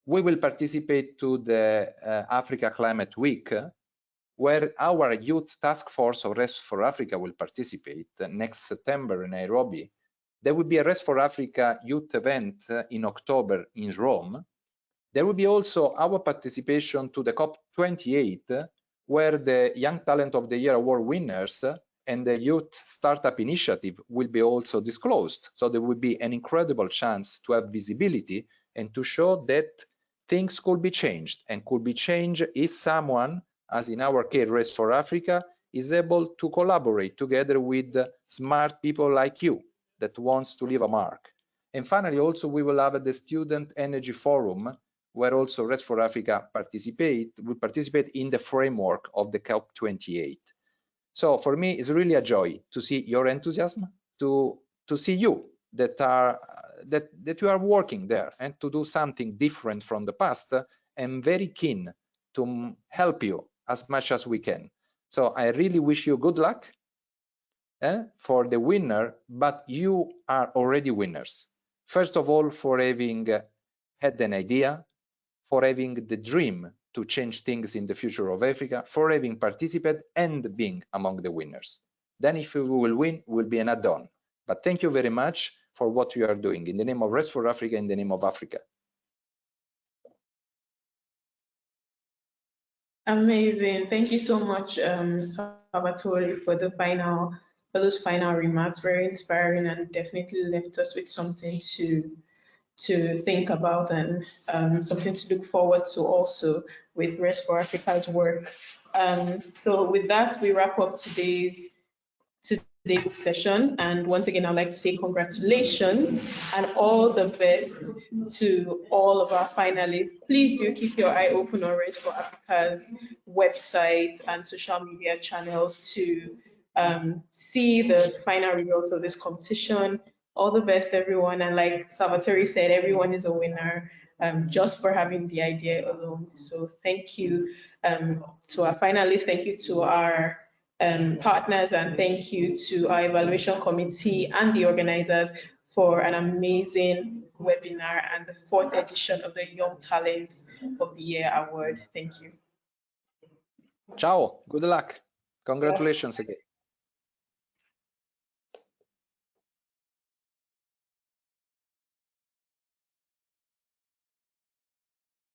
We will participate to the Africa Climate Week, where our youth task force of Rest for Africa will participate next September in Nairobi. There will be a Rest for Africa youth event in October in Rome. There will be also our participation to the COP28, where the Young Talent of the Year Award winners and the Youth Startup Initiative will be also disclosed. So there will be an incredible chance to have visibility and to show that things could be changed, and could be changed if someone, as in our case, Rest for Africa, is able to collaborate together with smart people like you that wants to leave a mark. And finally, also, we will have the Student Energy Forum, where also Rest for Africa will participate in the framework of the COP28. So for me, it's really a joy to see your enthusiasm, to see you that you are working there and to do something different from the past, and very keen to help you as much as we can. So I really wish you good luck for the winner, but you are already winners. First of all, for having had an idea, for having the dream to change things in the future of Africa, for having participated and being among the winners. Then if we will win, will be an add-on. But thank you very much for what you are doing in the name of Rest for Africa, in the name of Africa. Amazing. Thank you so much, Salvatore, for those final remarks. Very inspiring, and definitely left us with something to think about, and something to look forward to also with Rest for Africa's work. So with that, we wrap up today's session. And once again, I'd like to say congratulations and all the best to all of our finalists. Please do keep your eye open on Rest for Africa's website and social media channels to see the final results of this competition. All the best, everyone. And like Salvatore said, everyone is a winner. just for having the idea alone. So thank you to our finalists, thank you to our partners, and thank you to our evaluation committee and the organizers for an amazing webinar and the 4th edition of the Young Talents of the Year Award. Thank you. Ciao, good luck. Congratulations again.